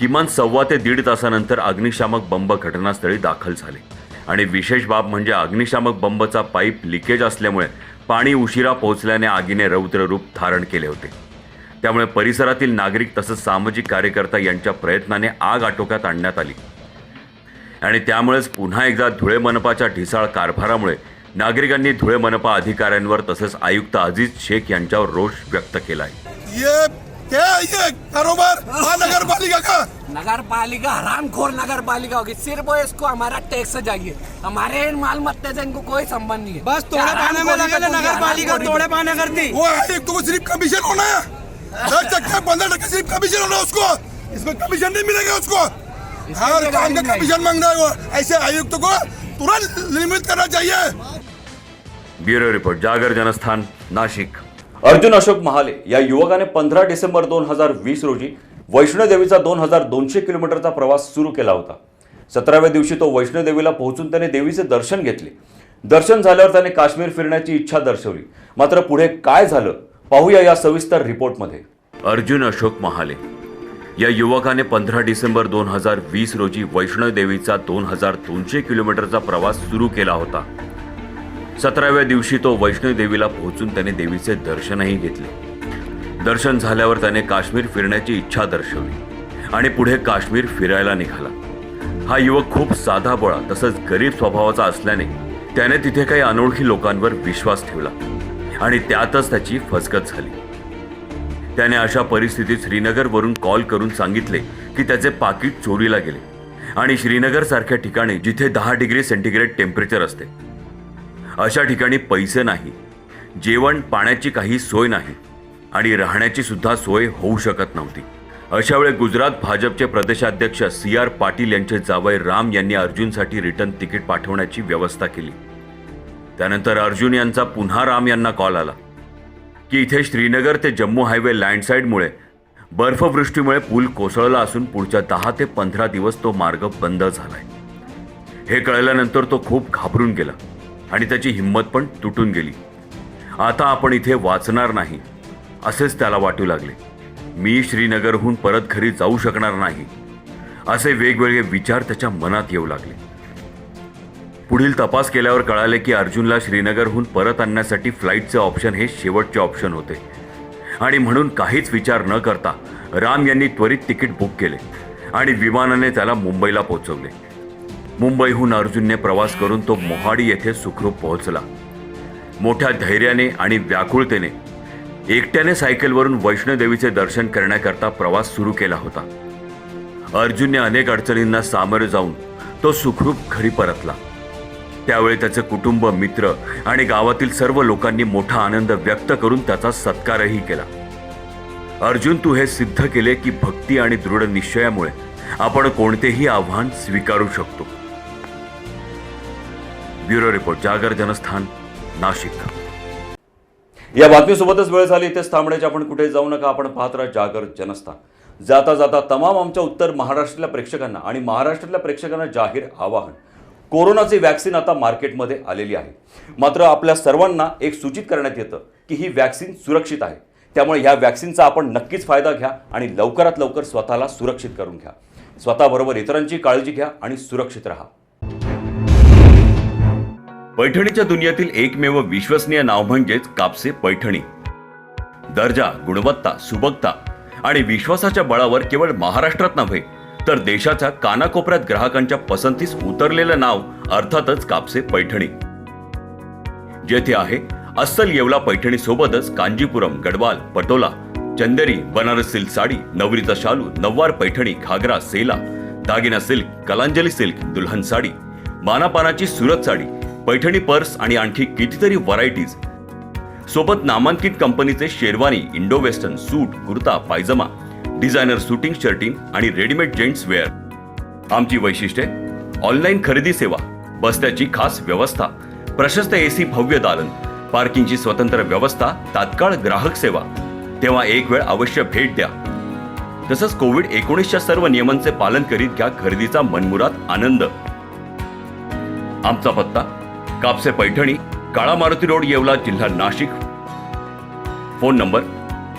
किमान 1.25 ते 1.5 तासानंतर अग्निशामक बंब घटनास्थळी दाखल झाले. आणि विशेष बाब म्हणजे अग्निशामक बंबचा पाईप लिकेज असल्यामुळे पाणी उशिरा पोहोचल्याने आगीने रौद्र रूप धारण केले होते. त्यामुळे परिसरातील नागरिक तसंच सामाजिक कार्यकर्ता यांच्या प्रयत्नाने आग आटोक्यात आणण्यात आली. आणि त्यामुळेच पुन्हा एकदा धुळे मनपाच्या ढिसाळ कारभारामुळे नागरिकांनी धुळे मनपा अधिकाऱ्यांवर तसंच आयुक्त अजीज शेख यांच्यावर रोष व्यक्त केला आहे. ये कारोबार नगरपालिका का नगरपालिका हरामखोर नगरपालिका होगी. सिर्फ इसको हमारा टैक्स चाहिए. हमारे माल मत्ते से इनको कोई संबंध नहीं है. बस तोड़े पाने में लगे नगरपालिका तोड़े पाने करती. वो एक तो सिर्फ कमीशन होना है. 10% 15% सिर्फ कमीशन होना उसको. इसमें कमीशन नहीं मिलेगा उसको. हर काम का कमीशन मांग रहा है वो. ऐसे आयुक्त को तुरंत निलंबित करना चाहिए. ब्युरो रिपोर्ट, जागर जनस्थान, नाशिक. अर्जुन अशोक महाले या युवकाने 15 डिसेंबर 2020 रोजी वैष्णोदेवीचा 2200 किलोमीटरचा प्रवास सुरू केला होता. 17व्या दिवशी तो वैष्णोदेवीला पोहोचून त्याने देवीचे दर्शन घेतले. दर्शन झाल्यावर त्याने काश्मीर फिरण्याची इच्छा दर्शवली. मात्र पुढे काय झालं पाहूया या सविस्तर रिपोर्टमध्ये. अर्जुन अशोक महाले या युवकाने 15 डिसेंबर 2020 रोजी वैष्णोदेवीचा 2200 किलोमीटरचा प्रवास सुरू केला होता. 17व्या दिवशी तो वैष्णोदेवीला पोहोचून त्याने देवीचे दर्शनही घेतले. दर्शन झाल्यावर त्याने काश्मीर फिरण्याची इच्छा दर्शवली आणि पुढे काश्मीर फिरायला निघाला. हा युवक खूप साधाभोळा तसंच गरीब स्वभावाचा असल्याने त्याने तिथे काही अनोळखी लोकांवर विश्वास ठेवला आणि त्यातच त्याची फसगत झाली. त्याने अशा परिस्थितीत श्रीनगरवरून कॉल करून सांगितले की त्याचे पाकीट चोरीला गेले आणि श्रीनगरसारख्या ठिकाणी जिथे 10 डिग्री सेंटीग्रेड टेम्परेचर असते अशा ठिकाणी पैसे नाही, जेवण पाण्याची काही सोय नाही आणि राहण्याची सुद्धा सोय होऊ शकत नव्हती. अशा वेळी गुजरात भाजपचे प्रदेशाध्यक्ष CR पाटील यांचे जावई राम यांनी अर्जुनसाठी रिटर्न तिकीट पाठवण्याची व्यवस्था केली. त्यानंतर अर्जुन यांचा पुन्हा राम यांना कॉल आला की इथे श्रीनगर ते जम्मू हायवे लँडस्लाईडमुळे बर्फवृष्टीमुळे पूल कोसळला असून पुढच्या 10 ते 15 दिवस तो मार्ग बंद झालाय. हे कळल्यानंतर तो खूप घाबरून गेला आणि त्याची हिंमत पण तुटून गेली. आता आपण इथे वाचणार नाही असेच त्याला वाटू लागले. मी श्रीनगरहून परत घरी जाऊ शकणार नाही असे वेगवेगळे विचार त्याच्या मनात येऊ लागले. पुढील तपास केल्यावर कळाले की अर्जुनला श्रीनगरहून परत आणण्यासाठी फ्लाईटचे ऑप्शन हे शेवटचे ऑप्शन होते आणि म्हणून काहीच विचार न करता राम यांनी त्वरित तिकीट बुक केले आणि विमानाने त्याला मुंबईला पोहोचवले. मुंबईहून अर्जुनने प्रवास करून तो मोहाडी येथे सुखरूप पोहोचला. मोठ्या धैर्याने आणि व्याकुळतेने एकट्याने सायकलवरून वैष्णोदेवीचे दर्शन करण्याकरता प्रवास सुरू केला होता. अर्जुनने अनेक अडचणींना सामोरे जाऊन तो सुखरूप घरी परतला. त्यावेळी त्याचे कुटुंब, मित्र आणि गावातील सर्व लोकांनी मोठा आनंद व्यक्त करून त्याचा सत्कारही केला. अर्जुन, तू हे सिद्ध केले की भक्ती आणि दृढ निश्चयामुळे आपण कोणतेही आव्हान स्वीकारू शकतो. ब्युरो रिपोर्ट, जागर जनस्थान, नाशिक. या बातमीसोबतच वेळ झाली इथेच थांबण्याची. आपण कुठे जाऊ नका. आपण पाहत राहा जागर जनस्थान. जाता जाता तमाम आमच्या उत्तर महाराष्ट्रातल्या प्रेक्षकांना आणि महाराष्ट्रातल्या प्रेक्षकांना जाहीर आवाहन. कोरोनाची वॅक्सिन आता मार्केटमध्ये आलेली आहे. मात्र आपल्या सर्वांना एक सूचित करण्यात येतं की ही वॅक्सिन सुरक्षित आहे. त्यामुळे ह्या वॅक्सिनचा आपण नक्कीच फायदा घ्या आणि लवकरात लवकर स्वतःला सुरक्षित करून घ्या. स्वतःबरोबर इतरांची काळजी घ्या आणि सुरक्षित राहा. पैठणीच्या दुनियेतील एकमेव विश्वसनीय नाव म्हणजेच कापसे पैठणी. दर्जा, गुणवत्ता, सुबकता आणि विश्वासाच्या बळावर केवळ महाराष्ट्रात नव्हे तर देशाच्या कानाकोपऱ्यात ग्राहकांच्या पसंतीस उतरलेलं नाव अर्थातच कापसे पैठणी. जेथे आहे अस्सल येवला पैठणी सोबतच कांजीपुरम, गडवाल, पटोला, चंदेरी, बनारस सिल्क साडी, नवरीचा शालू, नववार पैठणी, घागरा, सेला, दागिना सिल्क, कलांजली सिल्क, दुल्हन साडी, मानापानाची सुरत साडी, पैठणी पर्स आणि आणखी कितीतरी व्हरायटीज सोबत नामांकित कंपनीचे शेरवानी, इंडो वेस्टर्न, सूट, कुर्ता, पायजमा, डिझायनर शूटिंग शर्टिंग आणि रेडीमेड जेंट्स वेअर. आमची वैशिष्ट्ये: ऑनलाईन खरेदी सेवा, बस्त्याची खास व्यवस्था, प्रशस्त एसी भव्य दालन, पार्किंगची स्वतंत्र व्यवस्था, तात्काळ ग्राहक सेवा. तेव्हा एक वेळ अवश्य भेट द्या. तसंच कोविड-19च्या सर्व नियमांचे पालन करीत घ्या खरेदीचा मनमुराद आनंद. आमचा पत्ता: कापसे पैठणी, काळा मारुती रोड, येवला, जिल्हा Nashik. Phone number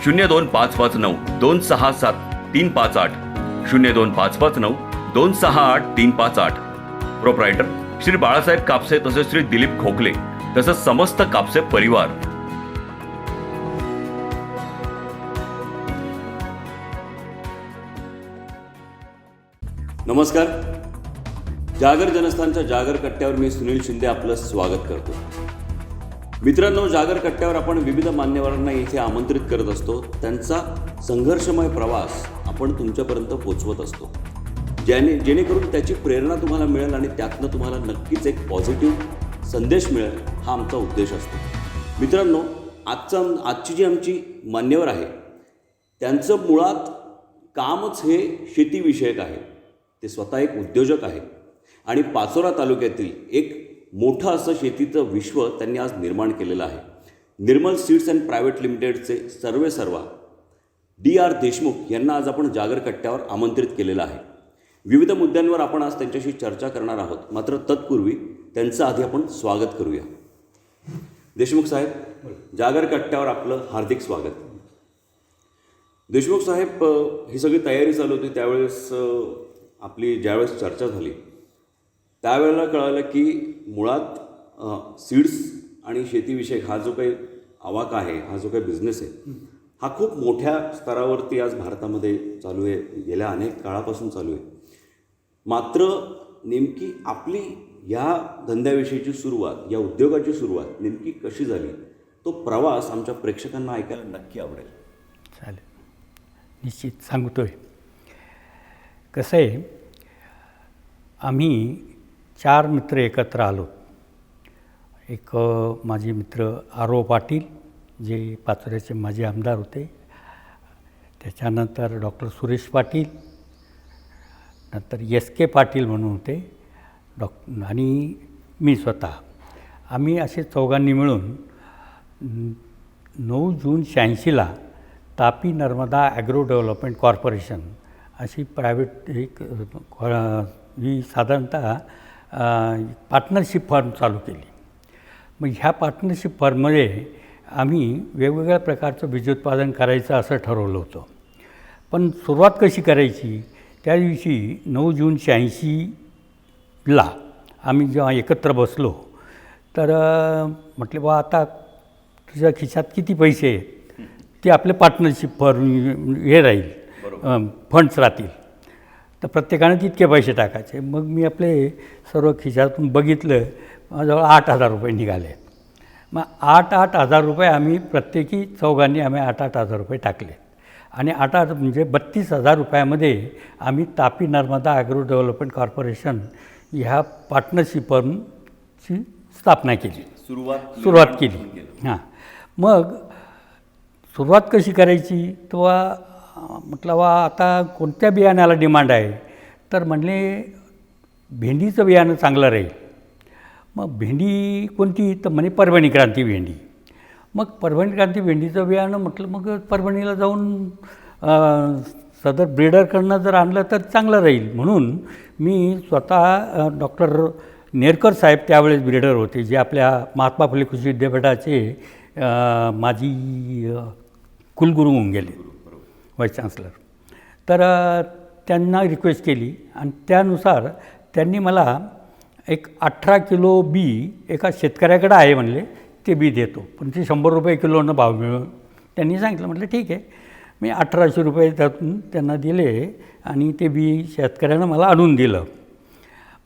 02559267358, 02559268358. Proprietor Shri Balasaheb Kapse तसेच श्री दिलीप खोकले तसंच समस्त कापसे परिवार. नमस्कार. जागर जनस्थानच्या जागर कट्ट्यावर मी सुनील शिंदे आपलं स्वागत करतो. मित्रांनो, जागर कट्ट्यावर आपण विविध मान्यवरांना इथे आमंत्रित करत असतो. त्यांचा संघर्षमय प्रवास आपण तुमच्यापर्यंत पोहोचवत असतो, जेणेकरून त्याची प्रेरणा तुम्हाला मिळेल आणि त्यातनं तुम्हाला नक्कीच एक पॉझिटिव्ह संदेश मिळेल, हा आमचा उद्देश असतो. मित्रांनो, आजची जी आमची मान्यवर आहे त्यांचं मुळात कामच हे शेतीविषयक आहे. ते स्वतः एक उद्योजक आहे आणि पाचोरा तालुक्यातील एक मोठं असं शेतीचं विश्व त्यांनी आज निर्माण केलेलं आहे. निर्मल सीड्स अँड प्रायव्हेट लिमिटेडचे सर्वेसर्वा DR देशमुख यांना आज आपण जागर कट्ट्यावर आमंत्रित केलेलं आहे. विविध मुद्द्यांवर आपण आज त्यांच्याशी चर्चा करणार आहोत. मात्र तत्पूर्वी त्यांचं आधी आपण स्वागत करूया. देशमुख साहेब, जागर कट्ट्यावर आपलं हार्दिक स्वागत. देशमुख साहेब, ही सगळी तयारी चालू होती त्यावेळेस आपली ज्यावेळेस चर्चा झाली त्यावेळेला कळालं की मुळात सीड्स आणि शेतीविषयक हा जो काही आवाका आहे, हा जो काही बिझनेस आहे, हा खूप मोठ्या स्तरावरती आज भारतामध्ये चालू आहे, गेल्या अनेक काळापासून चालू आहे. मात्र नेमकी आपली ह्या धंद्याविषयीची सुरुवात, या उद्योगाची सुरुवात नेमकी कशी झाली, तो प्रवास आमच्या प्रेक्षकांना ऐकायला नक्की आवडेल. चालेल, निश्चित सांगतोय. कसं आहे, आम्ही 4 मित्र एकत्र आलो. एक माझे मित्र R.O. पाटील, जे पाचोऱ्याचे माजी आमदार होते. त्याच्यानंतर डॉक्टर सुरेश पाटील, नंतर S.K. पाटील म्हणून होते आणि मी स्वतः. आम्ही असे चौघांनी मिळून 9 जून 86ला Tapi Narmada agro development corporation अशी प्रायव्हेट एक ही साधारणतः पार्टनरशिप फर्म चालू केली. मग ह्या पार्टनरशिप फर्ममध्ये आम्ही वेगवेगळ्या प्रकारचं बीजोत्पादन करायचं असं ठरवलं होतं. पण सुरुवात कशी करायची त्या दिवशी 9 जून 86ला आम्ही जेव्हा एकत्र बसलो तर म्हटले बा आता तुझ्या खिशात किती पैसे आहेत ते आपले पार्टनरशिप हे राहील फंड्स राहतील तर प्रत्येकानं तितके पैसे टाकायचे. मग मी आपले सर्व खिशातून बघितलं माझ्याजवळ 8,000 रुपये निघाले. मग 8,000 रुपये आम्ही प्रत्येकी चौघांनी आम्ही 8,000 रुपये टाकले आणि 8 म्हणजे 32,000 रुपयामध्ये आम्ही Tapi Narmada agro development corporation ह्या पार्टनरशिप फर्मची स्थापना केली, सुरुवात केली. हां, मग सुरुवात कशी करायची तेव्हा म्हटलं वा आता कोणत्या बियाण्याला डिमांड आहे तर म्हणले भेंडीचं बियाणं चांगलं राहील. मग भेंडी कोणती तर म्हणे परभणी क्रांती भेंडी. मग परभणी क्रांती भेंडीचं बियाणं म्हटलं मग परभणीला जाऊन सदर ब्रीडरकडनं जर आणलं तर चांगलं राहील म्हणून मी स्वतः डॉक्टर नेरकर साहेब त्यावेळेस ब्रीडर होते जे आपल्या महात्मा फुले कृषी विद्यापीठाचे माजी कुलगुरू होऊन गेले, व्हाईस चान्सलर. तर त्यांना रिक्वेस्ट केली आणि त्यानुसार त्यांनी मला एक 18 किलो बी एका शेतकऱ्याकडे आहे म्हणले ते बी देतो पण ते 100 रुपये किलोनं भाव मिळून त्यांनी सांगितलं. म्हटलं ठीक आहे. मी 1800 रुपये त्यातून त्यांना दिले आणि ते बी शेतकऱ्यानं मला आणून दिलं.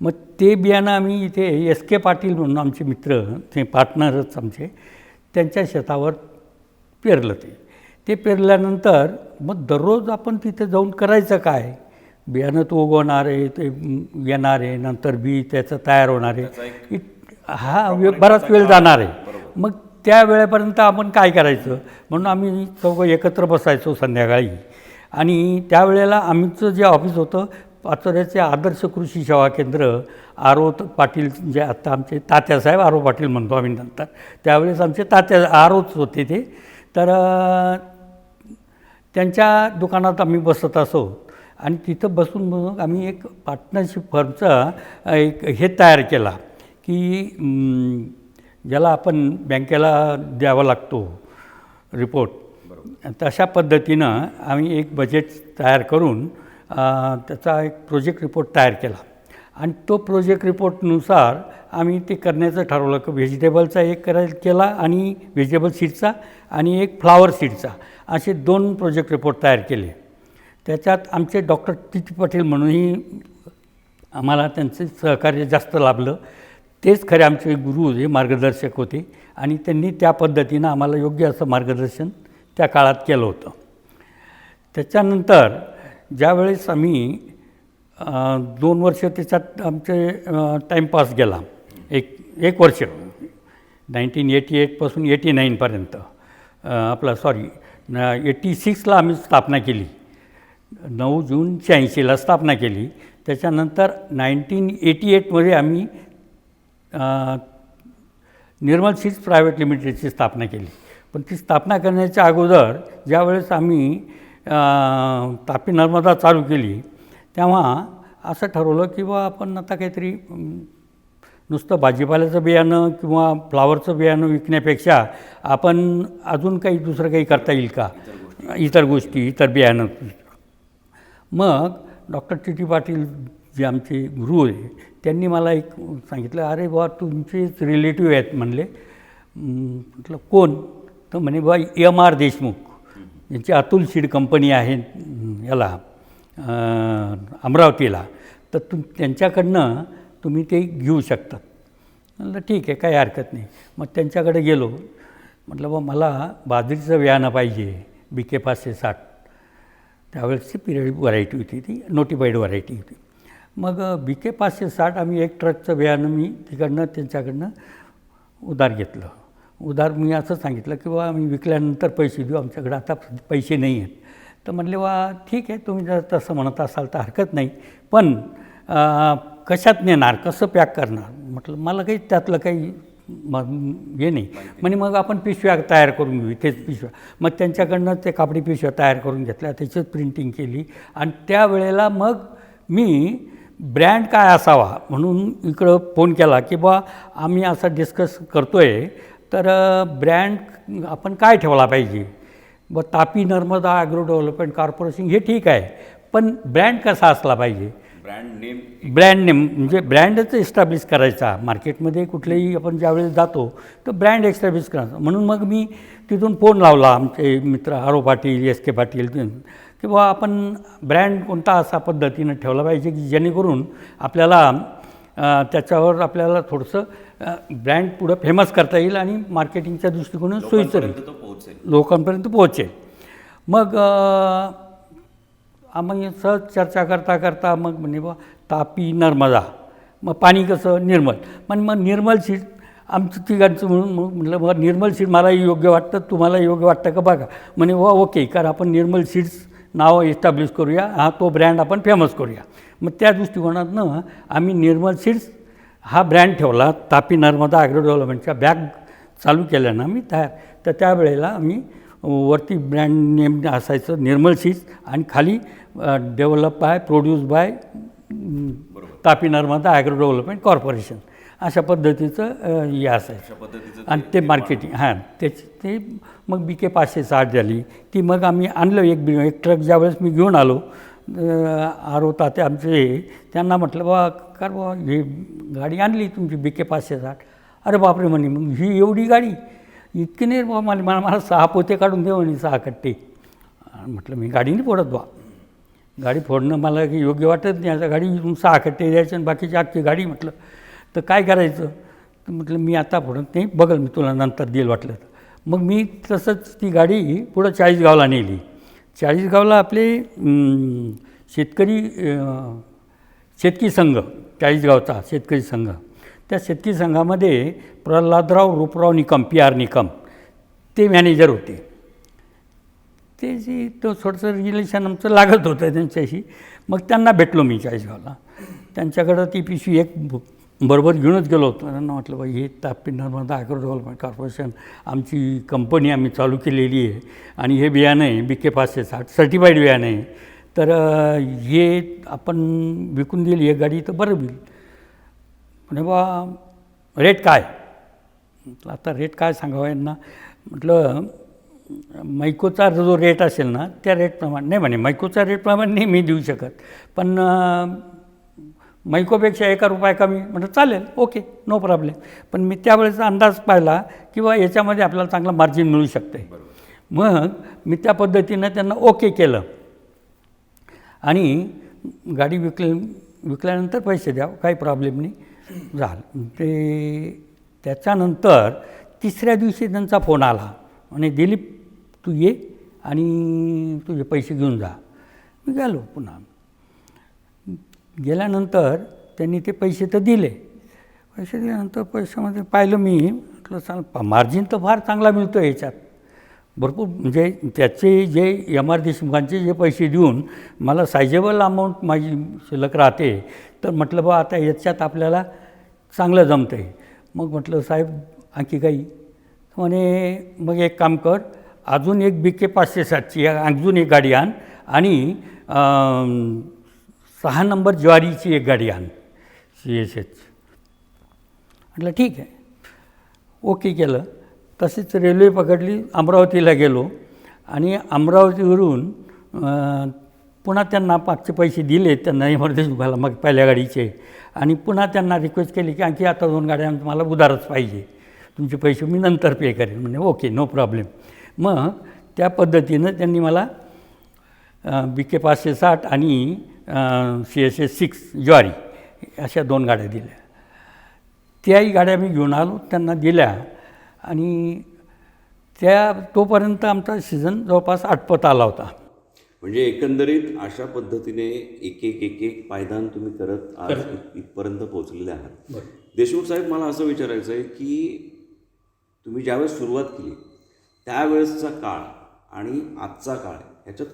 मग ते बियाणं आम्ही इथे SK पाटील म्हणून आमचे मित्र ते पार्टनरच आमचे त्यांच्या शेतावर पेरलं. ते पेरल्यानंतर मग दररोज आपण तिथे जाऊन करायचं काय, बियाणं तो उगवणार आहे ते येणार आहे नंतर बी त्याचं तयार होणार आहे, हा बराच वेळ जाणार आहे. मग त्या वेळेपर्यंत आपण काय करायचं म्हणून आम्ही चौघं एकत्र बसायचो संध्याकाळी आणि त्यावेळेला आमचं जे ऑफिस होतं पाचोऱ्याचे आदर्श कृषी सेवा केंद्र आरो पाटील जे आत्ता आमचे तात्यासाहेब आरो पाटील म्हणतो आम्ही नंतर, त्यावेळेस आमचे तात्या आरोच होते ते. तर त्यांच्या दुकानात आम्ही बसत असो आणि तिथं बसून मग आम्ही एक पार्टनरशिप फर्मचा एक हे तयार केला की ज्याला आपण बँकेला द्यावा लागतो रिपोर्ट, तशा पद्धतीनं आम्ही एक बजेट तयार करून त्याचा एक प्रोजेक्ट रिपोर्ट तयार केला आणि तो प्रोजेक्ट रिपोर्टनुसार आम्ही ते करण्याचं ठरवलं की व्हेजिटेबलचा एक केला आणि व्हेजिटेबल सीडचा आणि एक फ्लावर सीडचा असे 2 प्रोजेक्ट रिपोर्ट तयार केले. त्याच्यात आमचे डॉक्टर TT पाटील म्हणूनही आम्हाला त्यांचे सहकार्य जास्त लाभलं. तेच खरे आमचे गुरु हे मार्गदर्शक होते आणि त्यांनी त्या पद्धतीनं आम्हाला योग्य असं मार्गदर्शन त्या काळात केलं होतं. त्याच्यानंतर ज्यावेळेस आम्ही 2 वर्ष त्याच्यात आमचे टाईमपास गेला, एक वर्ष 1988पासून 89पर्यंत आपला 86ला आम्ही स्थापना केली, 9 जून 86ला स्थापना केली. त्याच्यानंतर 1988मध्ये आम्ही निर्मल सीड्स प्रायव्हेट लिमिटेडची स्थापना केली. पण ती स्थापना करण्याच्या अगोदर ज्यावेळेस आम्ही तापी नर्मदा चालू केली तेव्हा असं ठरवलं की बा आपण आता काहीतरी नुसतं भाजीपाल्याचं बियाणं किंवा फ्लावरचं बियाणं विकण्यापेक्षा आपण अजून काही दुसरं काही करता येईल का, इतर गोष्टी इतर बियाणं. मग डॉक्टर TT पाटील जे आमचे गुरु होते त्यांनी मला एक सांगितलं, अरे बा तुमचेच रिलेटिव्ह आहेत म्हणले. म्हटलं कोण तर म्हणे बा MR देशमुख यांची अतुल सीड कंपनी आहे याला अमरावतीला, तर त्यांच्याकडनं तुम्ही ते घेऊ शकतात. म्हटलं ठीक आहे काही हरकत नाही. मग त्यांच्याकडे गेलो. म्हटलं बा मला बाजरीचं बियाणं पाहिजे BK 560, त्यावेळेसची पिरियड व्हरायटी होती ती, नोटिफाईड व्हरायटी होती. मग BK 560 आम्ही एक ट्रकचं बियाणं मी तिकडनं त्यांच्याकडनं उधार घेतलं. उधार मी असं सांगितलं की बा आम्ही विकल्यानंतर पैसे देऊ, आमच्याकडे आता पैसे नाही आहेत. तर म्हणले वा ठीक आहे तुम्ही जर तसं म्हणत असाल तर हरकत नाही, पण कशात नेणार, कसं पॅक करणार. म्हटलं मला काही त्यातलं काही हे नाही. म्हणे मग आपण पिशव्या तयार करून घेऊ, तेच पिशव्या. मग त्यांच्याकडनं ते कापडी पिशव्या तयार करून घेतल्या, त्याच्यात प्रिंटिंग केली आणि त्यावेळेला मग मी ब्रँड काय असावा म्हणून इकडं फोन केला की बा आम्ही असं डिस्कस करतो आहे तर ब्रँड आपण काय ठेवला पाहिजे. व Tapi Narmada agro development corporation हे ठीक आहे पण ब्रँड कसा असला पाहिजे, ब्रँड नेम म्हणजे ब्रँडच एस्टॅब्लिश करायचा. मार्केटमध्ये कुठलेही आपण ज्यावेळेस जातो तर ब्रँड एस्टॅब्लिश करायचा. म्हणून मग मी तिथून फोन लावला आमचे मित्र आरो पाटील, एस के पाटील, की बुवा आपण ब्रँड कोणता असा पद्धतीनं ठेवला पाहिजे की जेणेकरून आपल्याला त्याच्यावर आपल्याला थोडंसं ब्रँड पुढं फेमस करता येईल आणि मार्केटिंगच्या दृष्टिकोनातून सोयीचं लोकांपर्यंत पोहोचेल. मग आम्ही सहज चर्चा करता करता मग म्हणजे बा तापी नर्मदा, मग पाणी कसं निर्मल, मग निर्मल सीड आमचं तिघांचं म्हणून मग म्हटलं बघा निर्मल सीड मलाही योग्य वाटतं, तुम्हाला योग्य वाटतं का बघा. म्हणे वा ओके, कारण आपण निर्मल सीड्स नाव एस्टॅब्लिश करूया, हा तो ब्रँड आपण फेमस करूया. मग त्या दृष्टिकोनातनं आम्ही निर्मल सीड्स हा ब्रँड ठेवला. तापी नर्मदा ॲग्रो डेव्हलपमेंटच्या बॅग चालू केल्या ना मी तर त्यावेळेला आम्ही वरती ब्रँड नेम असायचं निर्मल सीड्स आणि खाली develop by produce by Tapi Narmada agro development corporation अशा पद्धतीचं हे असायचं. आणि ते मार्केटिंग ते मग BK 560 झाली. ती मग आम्ही आणलं एक ट्रक ज्यावेळेस मी घेऊन आलो आरो ताते आमचे, त्यांना म्हटलं बा कार बा ही गाडी आणली तुमची BK 560. अरे बापरे म्हणे, मग ही एवढी गाडी इतकी नाही बा, मला 6 पोते काढून दे म्हणे, 6 कट्टे. म्हटलं मी गाडी नाही फोडत बा, गाडी फोडणं मला की योग्य वाटत नाही. आता गाडी 6 कट्टे द्यायचे आणि बाकीची आजची गाडी. म्हटलं तर काय करायचं, तर म्हटलं मी आता फोडत नाही, बघल मी तुला नंतर देईल वाटलं तर. मग मी तसंच ती गाडी पुढं 40गावला नेली. 40गावला आपले शेतकरी संघ, 40गावचा शेतकरी संघ, त्या शेतकरी संघामध्ये प्रल्हादराव रूपराव निकम PR निकम ते मॅनेजर होते. ते जी तो थोडंसं रिलेशन आमचं लागत होतं त्यांच्याशी. मग त्यांना भेटलो मी 40गावला. त्यांच्याकडं ती पिशवी एक बरोबर घेऊनच गेलो होतो. त्यांना म्हटलं बाई हे Tapi Narmada agro development corporation आमची कंपनी आम्ही चालू केलेली आहे आणि हे बियाणं आहे BK 560 सर्टिफाईड बियाणं आहे, तर हे आपण विकून दिली एक गाडी तर बरं होईल. म्हणे बा रेट काय, म्हटलं आता रेट काय सांगावं यांना. म्हटलं मैकोचा जो रेट असेल ना त्या रेटप्रमाणे, नाही म्हणे मैकोचा रेटप्रमाणे नाही मी देऊ शकत, पण मैकोपेक्षा 1 रुपया कमी. म्हटलं चालेल, ओके, नो प्रॉब्लेम. पण मी त्यावेळेचा अंदाज पाहिला किंवा याच्यामध्ये आपल्याला चांगलं मार्जिन मिळू शकते. मग मी त्या पद्धतीनं त्यांना ओके केलं आणि गाडी विकल्यानंतर पैसे द्या, काही प्रॉब्लेम नाही झालं. ते त्याच्यानंतर 3ऱ्या दिवशी त्यांचा फोन आला आणि दिलीप तू ये आणि तुझे पैसे घेऊन जा. मी गेलो. पुन्हा गेल्यानंतर त्यांनी ते पैसे तर दिले. पैसे दिल्यानंतर पैशामध्ये पाहिलं मी, म्हटलं सांग मार्जिन तर फार चांगला मिळतो याच्यात भरपूर. म्हणजे त्याचे जे MR देशमुखांचे जे पैसे देऊन मला सायजेबल अमाऊंट माझी शिल्लक राहते, तर म्हटलं बा आता याच्यात आपल्याला चांगलं जमतं आहे. मग म्हटलं साहेब आणखी काही, म्हणे मग एक काम कर, अजून एक BK 560ची अजून एक गाडी आण आणि 6 नंबर ज्वारीची एक गाडी आण CSH. म्हटलं ठीक आहे, ओके केलं. तसेच रेल्वे पकडली, अमरावतीला गेलो आणि अमरावतीवरून पुन्हा त्यांना मागचे पैसे दिले त्यांना इमर्जन्सी व्हायला मग पहिल्या गाडीचे, आणि पुन्हा त्यांना रिक्वेस्ट केली की आणखी आता 2 गाड्या मला उधारच पाहिजे, तुमचे पैसे मी नंतर पे करेन. म्हणजे ओके, नो प्रॉब्लेम. मग त्या पद्धतीनं त्यांनी मला BK 560 आणि CSH 6 ज्वारी अशा 2 गाड्या दिल्या. त्याही गाड्या मी घेऊन आलो, त्यांना दिल्या आणि तोपर्यंत आमचा सीझन जवळपास आटपत आला होता. म्हणजे एकंदरीत अशा पद्धतीने एक एक पायदान तुम्ही करत आज इथपर्यंत पोहोचलेले आहात. देशमुख साहेब, मला असं विचारायचं आहे की तुम्ही ज्यावेळेस सुरुवात केली त्यावेळेसचा काळ आणि आजचा काळ ह्याच्यात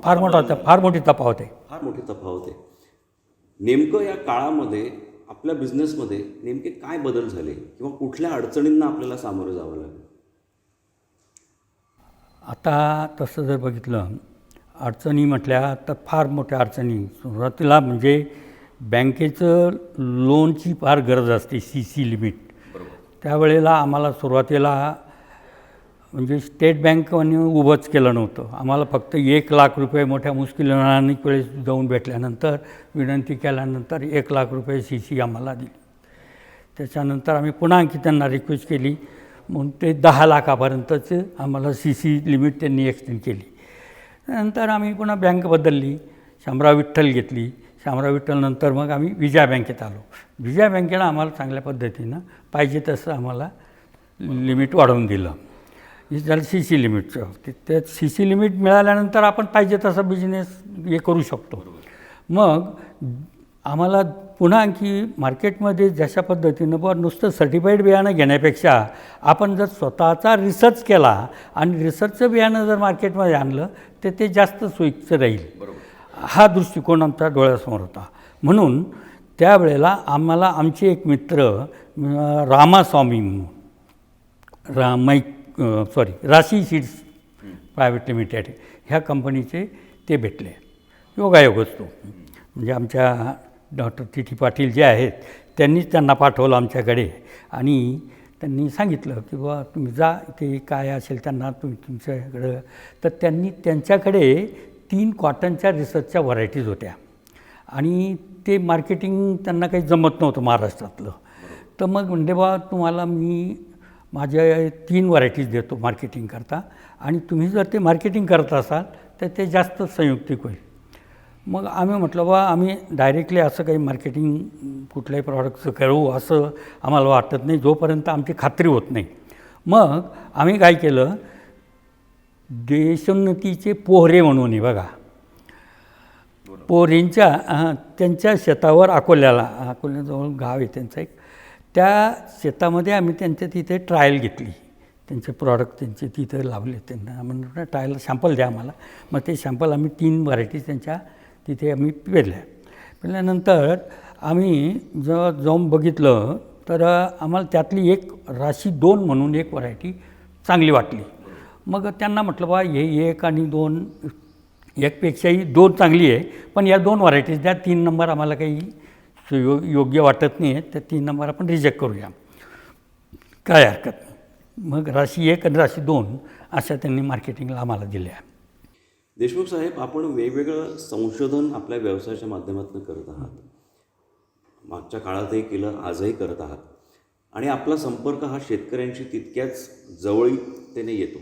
फार मोठी तफावत आहे. नेमकं या काळामध्ये आपल्या बिझनेसमध्ये नेमके काय बदल झाले किंवा कुठल्या अडचणींना आपल्याला सामोरं जावं लागलं? आता तसं जर बघितलं, अडचणी म्हटल्या तर फार मोठ्या अडचणी. सुरुवातीला म्हणजे बँकेचं लोनची फार गरज असते, CC लिमिट. त्यावेळेला आम्हाला सुरुवातीला म्हणजे स्टेट बँकने उभंच केलं नव्हतं. आम्हाला फक्त 1,00,000 रुपये मोठ्या मुश्किलीनं अनेक वेळेस जाऊन भेटल्यानंतर विनंती केल्यानंतर 1,00,000 रुपये CC आम्हाला दिली. त्याच्यानंतर आम्ही पुन्हा आणखी त्यांना रिक्वेस्ट केली, म्हणून ते 10 लाखापर्यंतचं आम्हाला CC लिमिट त्यांनी एक्सटेंड केली. नंतर आम्ही पुन्हा बँक बदलली, शामराव विठ्ठल घेतली. शामराव विठ्ठलनंतर मग आम्ही विजया बँकेत आलो. विजया बँकेनं आम्हाला चांगल्या पद्धतीनं पाहिजे तसं आम्हाला लिमिट वाढवून दिलं. हे झालं CC लिमिटचं. त्या CC लिमिट मिळाल्यानंतर आपण पाहिजे तसा बिझनेस हे करू शकतो. मग आम्हाला पुन्हा आणखी मार्केटमध्ये जशा पद्धतीनं बुवा नुसतं सर्टिफाईड बियाणं घेण्यापेक्षा आपण जर स्वतःचा रिसर्च केला आणि रिसर्चचं बियाणं जर मार्केटमध्ये आणलं तर ते जास्त सोयीचं राहील. हा दृष्टिकोन आमचा डोळ्यासमोर होता. म्हणून त्यावेळेला आम्हाला आमचे एक मित्र रामास्वामी राशी सीड्स प्रायव्हेट लिमिटेड ह्या कंपनीचे ते भेटले. योगायोग असतो. म्हणजे आमच्या डॉक्टर TT पाटील जे आहेत त्यांनीच त्यांना पाठवलं आमच्याकडे आणि त्यांनी सांगितलं की बाबा तुम्ही जा, ते काय असेल त्यांना तुम्ही तुमच्याकडं. तर त्यांनी त्यांच्याकडे 3 कॉटनच्या रिसर्चच्या व्हरायटीज होत्या आणि ते मार्केटिंग त्यांना काही जमत नव्हतं महाराष्ट्रातलं. तर मग म्हणजे बा तुम्हाला मी माझ्या 3 व्हरायटीज देतो मार्केटिंग करता आणि तुम्ही जर ते मार्केटिंग करत असाल तर ते जास्त संयुक्तिक होईल. मग आम्ही म्हटलं बा आम्ही डायरेक्टली असं काही मार्केटिंग कुठल्याही प्रॉडक्टचं करू असं आम्हाला वाटत नाही जोपर्यंत आमची खात्री होत नाही. मग आम्ही काय केलं, देशोन्नतीचे पोहरे म्हणून आहे बघा, पोहरेंच्या त्यांच्या शेतावर अकोल्याजवळ गाव आहे त्यांचं एक, त्या शेतामध्ये आम्ही त्यांच्या तिथे ट्रायल घेतली. त्यांचे प्रॉडक्ट त्यांचे तिथे लावले. त्यांना म्हणून ट्रायल सॅम्पल द्या आम्हाला. मग ते सॅम्पल आम्ही 3 व्हरायटीज त्यांच्या तिथे आम्ही पेरल्यानंतर आम्ही जेव्हा जाऊन बघितलं तर आम्हाला त्यातली एक राशी 2 म्हणून एक व्हरायटी चांगली वाटली. मग त्यांना म्हटलं बा हे 1 आणि 2, एकपेक्षाही 2 चांगली आहे, पण या 2 व्हरायटीज द्या, 3 नंबर आम्हाला काही योग्य वाटत नाही आहे, तर 3 नंबर आपण रिजेक्ट करूया, काय हरकत नाही. मग राशी 1 आणि राशी 2 अशा त्यांनी मार्केटिंगला आम्हाला दिल्या. देशमुख साहेब, आपण वेगवेगळं संशोधन आपल्या व्यवसायाच्या माध्यमातून करत आहात. मागच्या काळातही केलं, आजही करत आहात आणि आपला संपर्क हा शेतकऱ्यांशी तितक्याच जवळीकतेने येतो.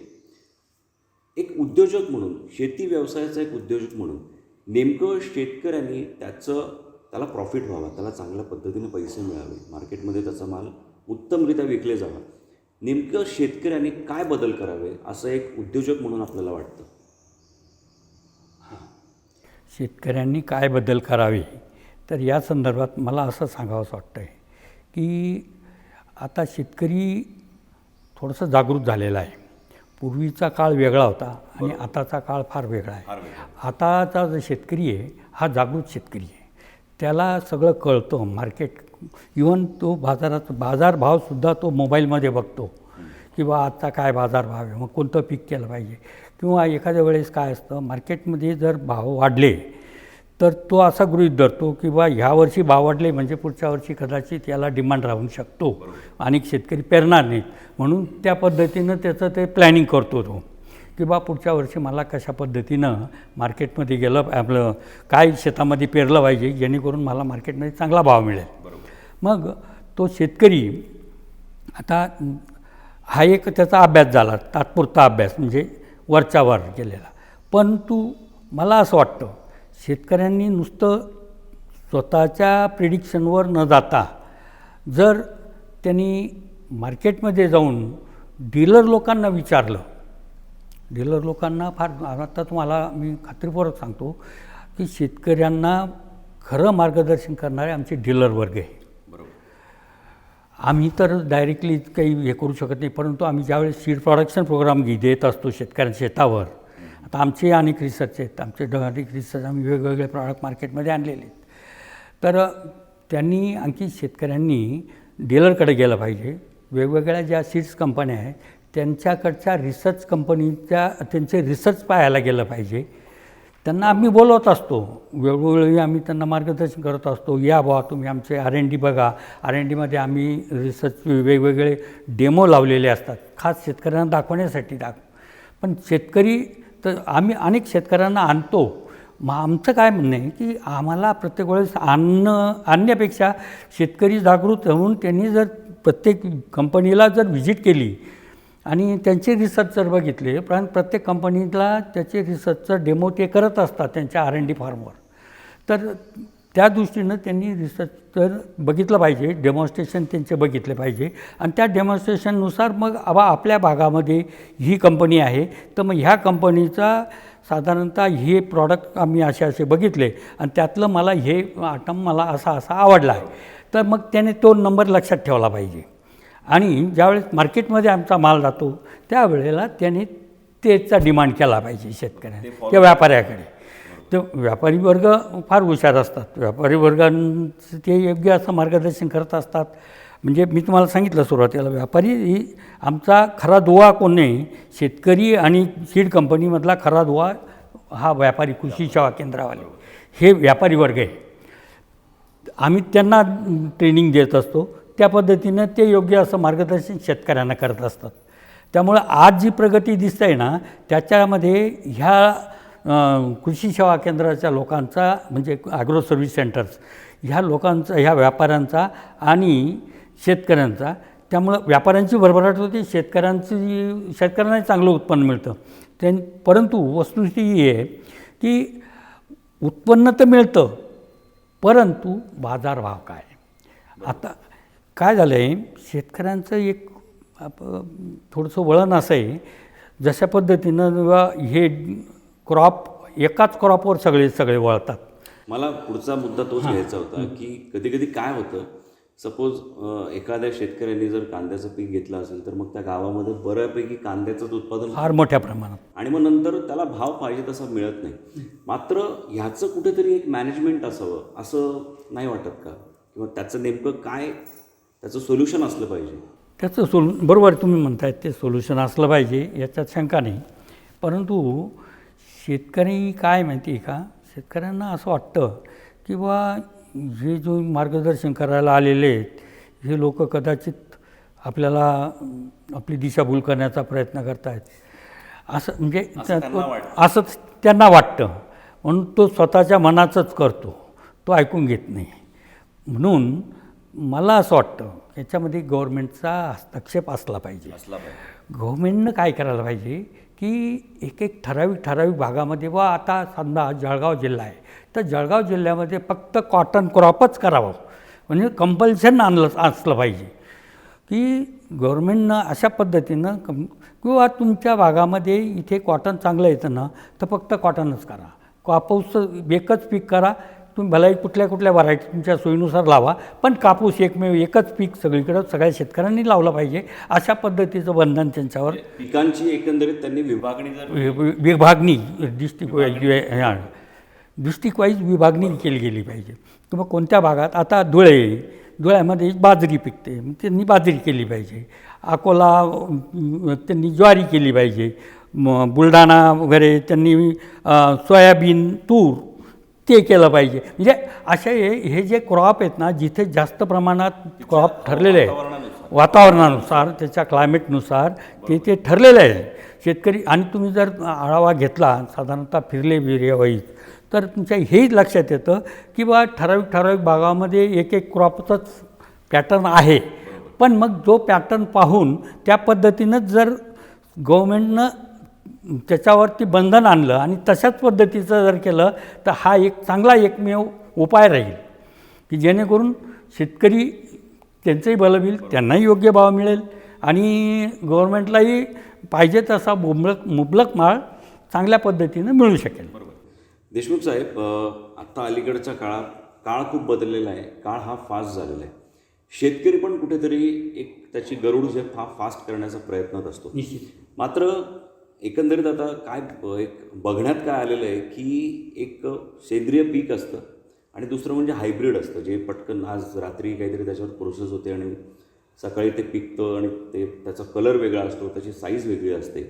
एक उद्योजक म्हणून, शेती व्यवसायाचा एक उद्योजक म्हणून नेमकं शेतकऱ्यांनी त्याला प्रॉफिट व्हावा, त्याला चांगल्या पद्धतीने पैसे मिळावे, मार्केटमध्ये त्याचा माल उत्तमरित्या विकले जावा, नेमकं शेतकऱ्यांनी काय बदल करावे असं एक उद्योजक म्हणून आपल्याला वाटतं? शेतकऱ्यांनी काय बदल करावे तर या संदर्भात मला असं सांगावंसं वाटतं आहे की आता शेतकरी थोडंसं जागृत झालेला आहे. पूर्वीचा काळ वेगळा होता आणि आताचा काळ फार वेगळा आहे. आताचा जो शेतकरी आहे हा जागृत शेतकरी आहे. त्याला सगळं कळतं. मार्केट इवन तो बाजारभावसुद्धा तो मोबाईलमध्ये बघतो की बा आजचा काय बाजारभाव आहे, मग कोणतं पीक केलं पाहिजे. किंवा एखाद्या वेळेस काय असतं, मार्केटमध्ये जर भाव वाढले तर तो असा गृहीत धरतो की बा ह्या वर्षी भाव वाढले म्हणजे पुढच्या वर्षी कदाचित याला डिमांड राहू शकतो, अनेक शेतकरी पेरणार नाहीत, म्हणून त्या पद्धतीनं त्याचं ते प्लॅनिंग करतो तो की बा पुढच्या वर्षी मला कशा पद्धतीनं मार्केटमध्ये गेलं, आपलं काय शेतामध्ये पेरलं पाहिजे जेणेकरून मला मार्केटमध्ये चांगला भाव मिळेल. मग तो शेतकरी आता हा एक त्याचा अभ्यास झाला, तात्पुरता अभ्यास म्हणजे वरच्यावर केलेला. परंतु मला असं वाटतं शेतकऱ्यांनी नुसतं स्वतःच्या प्रिडिक्शनवर न जाता जर त्यांनी मार्केटमध्ये जाऊन डीलर लोकांना विचारलं, डीलर लोकांना फार, आता तुम्हाला मी खात्रीपूर्वक सांगतो की शेतकऱ्यांना खरं मार्गदर्शन करणारे आमचे डीलर वर्ग आहे. आम्ही तर डायरेक्टली काही हे करू शकत नाही, परंतु आम्ही ज्यावेळेस सीड प्रोडक्शन प्रोग्राम देत असतो शेतकऱ्यांच्या शेतावर, आता आमचे अनेक रिसर्च आहेत, आमचे अनेक रिसर्च आम्ही वेगवेगळे प्रॉडक्ट मार्केटमध्ये आणलेले आहेत. तर त्यांनी आणखी शेतकऱ्यांनी डीलरकडे गेलं पाहिजे. वेगवेगळ्या ज्या सीड्स कंपन्या आहेत त्यांच्याकडच्या रिसर्च कंपनीच्या त्यांचे रिसर्च पाहायला गेलं पाहिजे. त्यांना आम्ही बोलवत असतो, वेळोवेळी आम्ही त्यांना मार्गदर्शन करत असतो. या बुवा तुम्ही आमचे R&D बघा. R&Dमध्ये आम्ही रिसर्च वेगवेगळे डेमो लावलेले असतात, खास शेतकऱ्यांना दाखवण्यासाठी पण शेतकरी तर आम्ही अनेक शेतकऱ्यांना आणतो. मग आमचं काय म्हणणं आहे की आम्हाला प्रत्येक वेळेस आणण्यापेक्षा शेतकरी जागृत होऊन त्यांनी जर प्रत्येक कंपनीला जर व्हिजिट केली आणि त्यांचे रिसर्च जर बघितले, पण प्रत्येक कंपनीला त्याचे रिसर्चचं डेमो ते करत असतात त्यांच्या R&D फार्मवर, तर त्या दृष्टीनं त्यांनी रिसर्च तर बघितलं पाहिजे, डेमॉन्स्ट्रेशन त्यांचे बघितले पाहिजे आणि त्या डेमॉन्स्ट्रेशननुसार मग आपल्या भागामध्ये ही कंपनी आहे तर मग ह्या कंपनीचा साधारणतः हे प्रॉडक्ट आम्ही असे बघितले आणि त्यातलं मला हे आयटम मला असा आवडला आहे, तर मग त्याने तो नंबर लक्षात ठेवला पाहिजे. आणि ज्यावेळेस मार्केटमध्ये आमचा माल जातो त्यावेळेला त्याने त्याचा डिमांड केला पाहिजे शेतकऱ्याने त्या व्यापाऱ्याकडे. तर व्यापारी वर्ग फार हुशार असतात, व्यापारी वर्गांचं ते योग्य असं मार्गदर्शन करत असतात. म्हणजे मी तुम्हाला सांगितलं सुरुवातीला, व्यापारी आमचा खरा दुवा कोण नाही, शेतकरी आणि सीड कंपनीमधला खरा दुवा हा व्यापारी, कृषी सेवा केंद्रावाले हे व्यापारी वर्ग आहे. आम्ही त्यांना ट्रेनिंग देत असतो, त्या पद्धतीनं ते योग्य असं मार्गदर्शन शेतकऱ्यांना करत असतात. त्यामुळं आज जी प्रगती दिसते आहे ना, त्याच्यामध्ये ह्या कृषी सेवा केंद्राच्या लोकांचा, म्हणजे ॲग्रो सर्व्हिस सेंटर्स ह्या लोकांचा, ह्या व्यापाऱ्यांचा आणि शेतकऱ्यांचा, त्यामुळं व्यापाऱ्यांची भरभराट होते, शेतकऱ्यांना चांगलं उत्पन्न मिळतं. परंतु वस्तुस्थिती ही आहे की उत्पन्न तर मिळतं, परंतु बाजारभाव काय. आता काय झालं आहे, शेतकऱ्यांचं एक थोडंसं वळण असं आहे, जशा पद्धतीनं हे क्रॉप एकाच क्रॉपवर सगळे वळतात. मला पुढचा मुद्दा तोच घ्यायचा होता की कधी कधी काय होतं, सपोज एखाद्या शेतकऱ्यांनी जर कांद्याचं पीक घेतलं असेल तर मग त्या गावामध्ये बऱ्यापैकी कांद्याचंच उत्पादन फार मोठ्या प्रमाणात, आणि मग नंतर त्याला भाव पाहिजे तसा मिळत नाही. मात्र ह्याचं कुठेतरी एक मॅनेजमेंट असावं असं नाही वाटत का? किंवा त्याचं नेमकं काय त्याचं सोल्युशन असलं पाहिजे? त्याचं बरोबर तुम्ही म्हणतायत, ते सोल्युशन असलं पाहिजे, याच्यात शंका नाही. परंतु शेतकरी काय माहिती आहे का, शेतकऱ्यांना असं वाटतं की बा हे जो मार्गदर्शन करायला आलेले आहेत हे लोक कदाचित आपल्याला आपली दिशाभूल करण्याचा प्रयत्न करत आहेत, असं म्हणजे असंच त्यांना वाटतं. म्हणून तो स्वतःच्या मनाचंच करतो, तो ऐकून घेत नाही. म्हणून मला असं वाटतं याच्यामध्ये गव्हर्मेंटचा हस्तक्षेप असला पाहिजे. गव्हर्मेंटनं काय करायला पाहिजे की एक ठराविक भागामध्ये व आता समजा जळगाव जिल्हा आहे तर जळगाव जिल्ह्यामध्ये फक्त कॉटन क्रॉपच करावं, म्हणजे कंपल्शन असलं पाहिजे की गव्हर्मेंटनं अशा पद्धतीनं किंवा तुमच्या भागामध्ये इथे कॉटन चांगलं येतं ना तर फक्त कॉटनच करा, कापूसचं एकच पीक करा. तुम्ही भलाई कुठल्या व्हरायटी तुमच्या सोयीनुसार लावा, पण कापूस एकच पीक सगळीकडं सगळ्या शेतकऱ्यांनी लावलं पाहिजे. अशा पद्धतीचं बंधन त्यांच्यावर, पिकांची एकंदरीत त्यांनी विभागणी डिस्ट्रिक्ट वाईज विभागणी केली गेली पाहिजे. किंवा कोणत्या भागात, आता धुळ्यामध्ये बाजरी पिकते, त्यांनी बाजरी केली पाहिजे. अकोला त्यांनी ज्वारी केली पाहिजे. बुलढाणा वगैरे त्यांनी सोयाबीन, तूर ते केलं पाहिजे. म्हणजे असे हे जे क्रॉप आहेत ना, जिथे जास्त प्रमाणात क्रॉप ठरलेले आहे वातावरणानुसार, त्याच्या क्लायमेटनुसार ते ठरलेलं आहे शेतकरी. आणि तुम्ही जर आढावा घेतला, साधारणतः फिरले वाईज, तर तुमच्या हेही लक्षात येतं की बा ठराविक भागामध्ये एक क्रॉपचाच पॅटर्न आहे. पण मग जो पॅटर्न पाहून त्या पद्धतीनंच जर गव्हर्मेंटनं त्याच्यावरती बंधन आणलं आणि तशाच पद्धतीचं जर केलं तर हा एक चांगला एकमेव उपाय राहील की जेणेकरून शेतकरी त्यांचंही भलं होईल, त्यांनाही योग्य भाव मिळेल आणि गव्हर्मेंटलाही पाहिजे तसा मुबलक माल चांगल्या पद्धतीनं मिळू शकेल. बरोबर. देशमुख साहेब, आत्ता अलीकडच्या काळ खूप बदललेला आहे, काळ हा फास्ट झालेला आहे. शेतकरी पण कुठेतरी एक त्याची गरुड झेप हा फास्ट करण्याचा प्रयत्न असतो. मात्र एकंदरीत आता काय एक बघण्यात काय आलेलं आहे की एक सेंद्रिय पीक असतं आणि दुसरं म्हणजे हायब्रिड असतं, जे पटकन आज रात्री काहीतरी त्याच्यावर प्रोसेस होते आणि सकाळी ते पिकतं आणि त्याचा कलर वेगळा असतो, त्याची साईज वेगळी असते,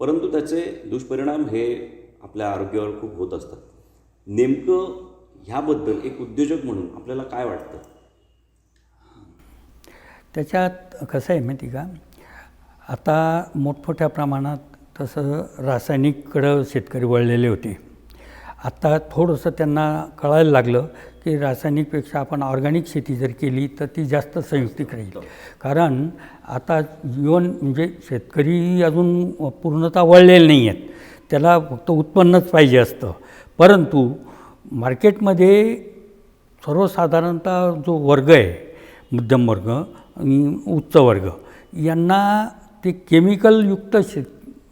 परंतु त्याचे दुष्परिणाम हे आपल्या आरोग्यावर खूप होत असतात. नेमकं ह्याबद्दल एक उद्योजक म्हणून आपल्याला काय वाटतं? त्याच्यात कसं आहे माहिती का, आता मोठमोठ्या प्रमाणात तसं रासायनिककडं शेतकरी वळलेले होते. आता थोडंसं त्यांना कळायला लागलं की रासायनिकपेक्षा आपण ऑर्गॅनिक शेती जर केली तर ती जास्त संयुक्तिक राहील. कारण आता जीवन म्हणजे शेतकरी अजून पूर्णतः वळलेले नाही आहेत, त्याला फक्त उत्पन्नच पाहिजे असतं. परंतु मार्केटमध्ये सर्वसाधारणतः जो वर्ग आहे, मध्यम वर्ग आणि उच्च वर्ग, यांना ते केमिकलयुक्त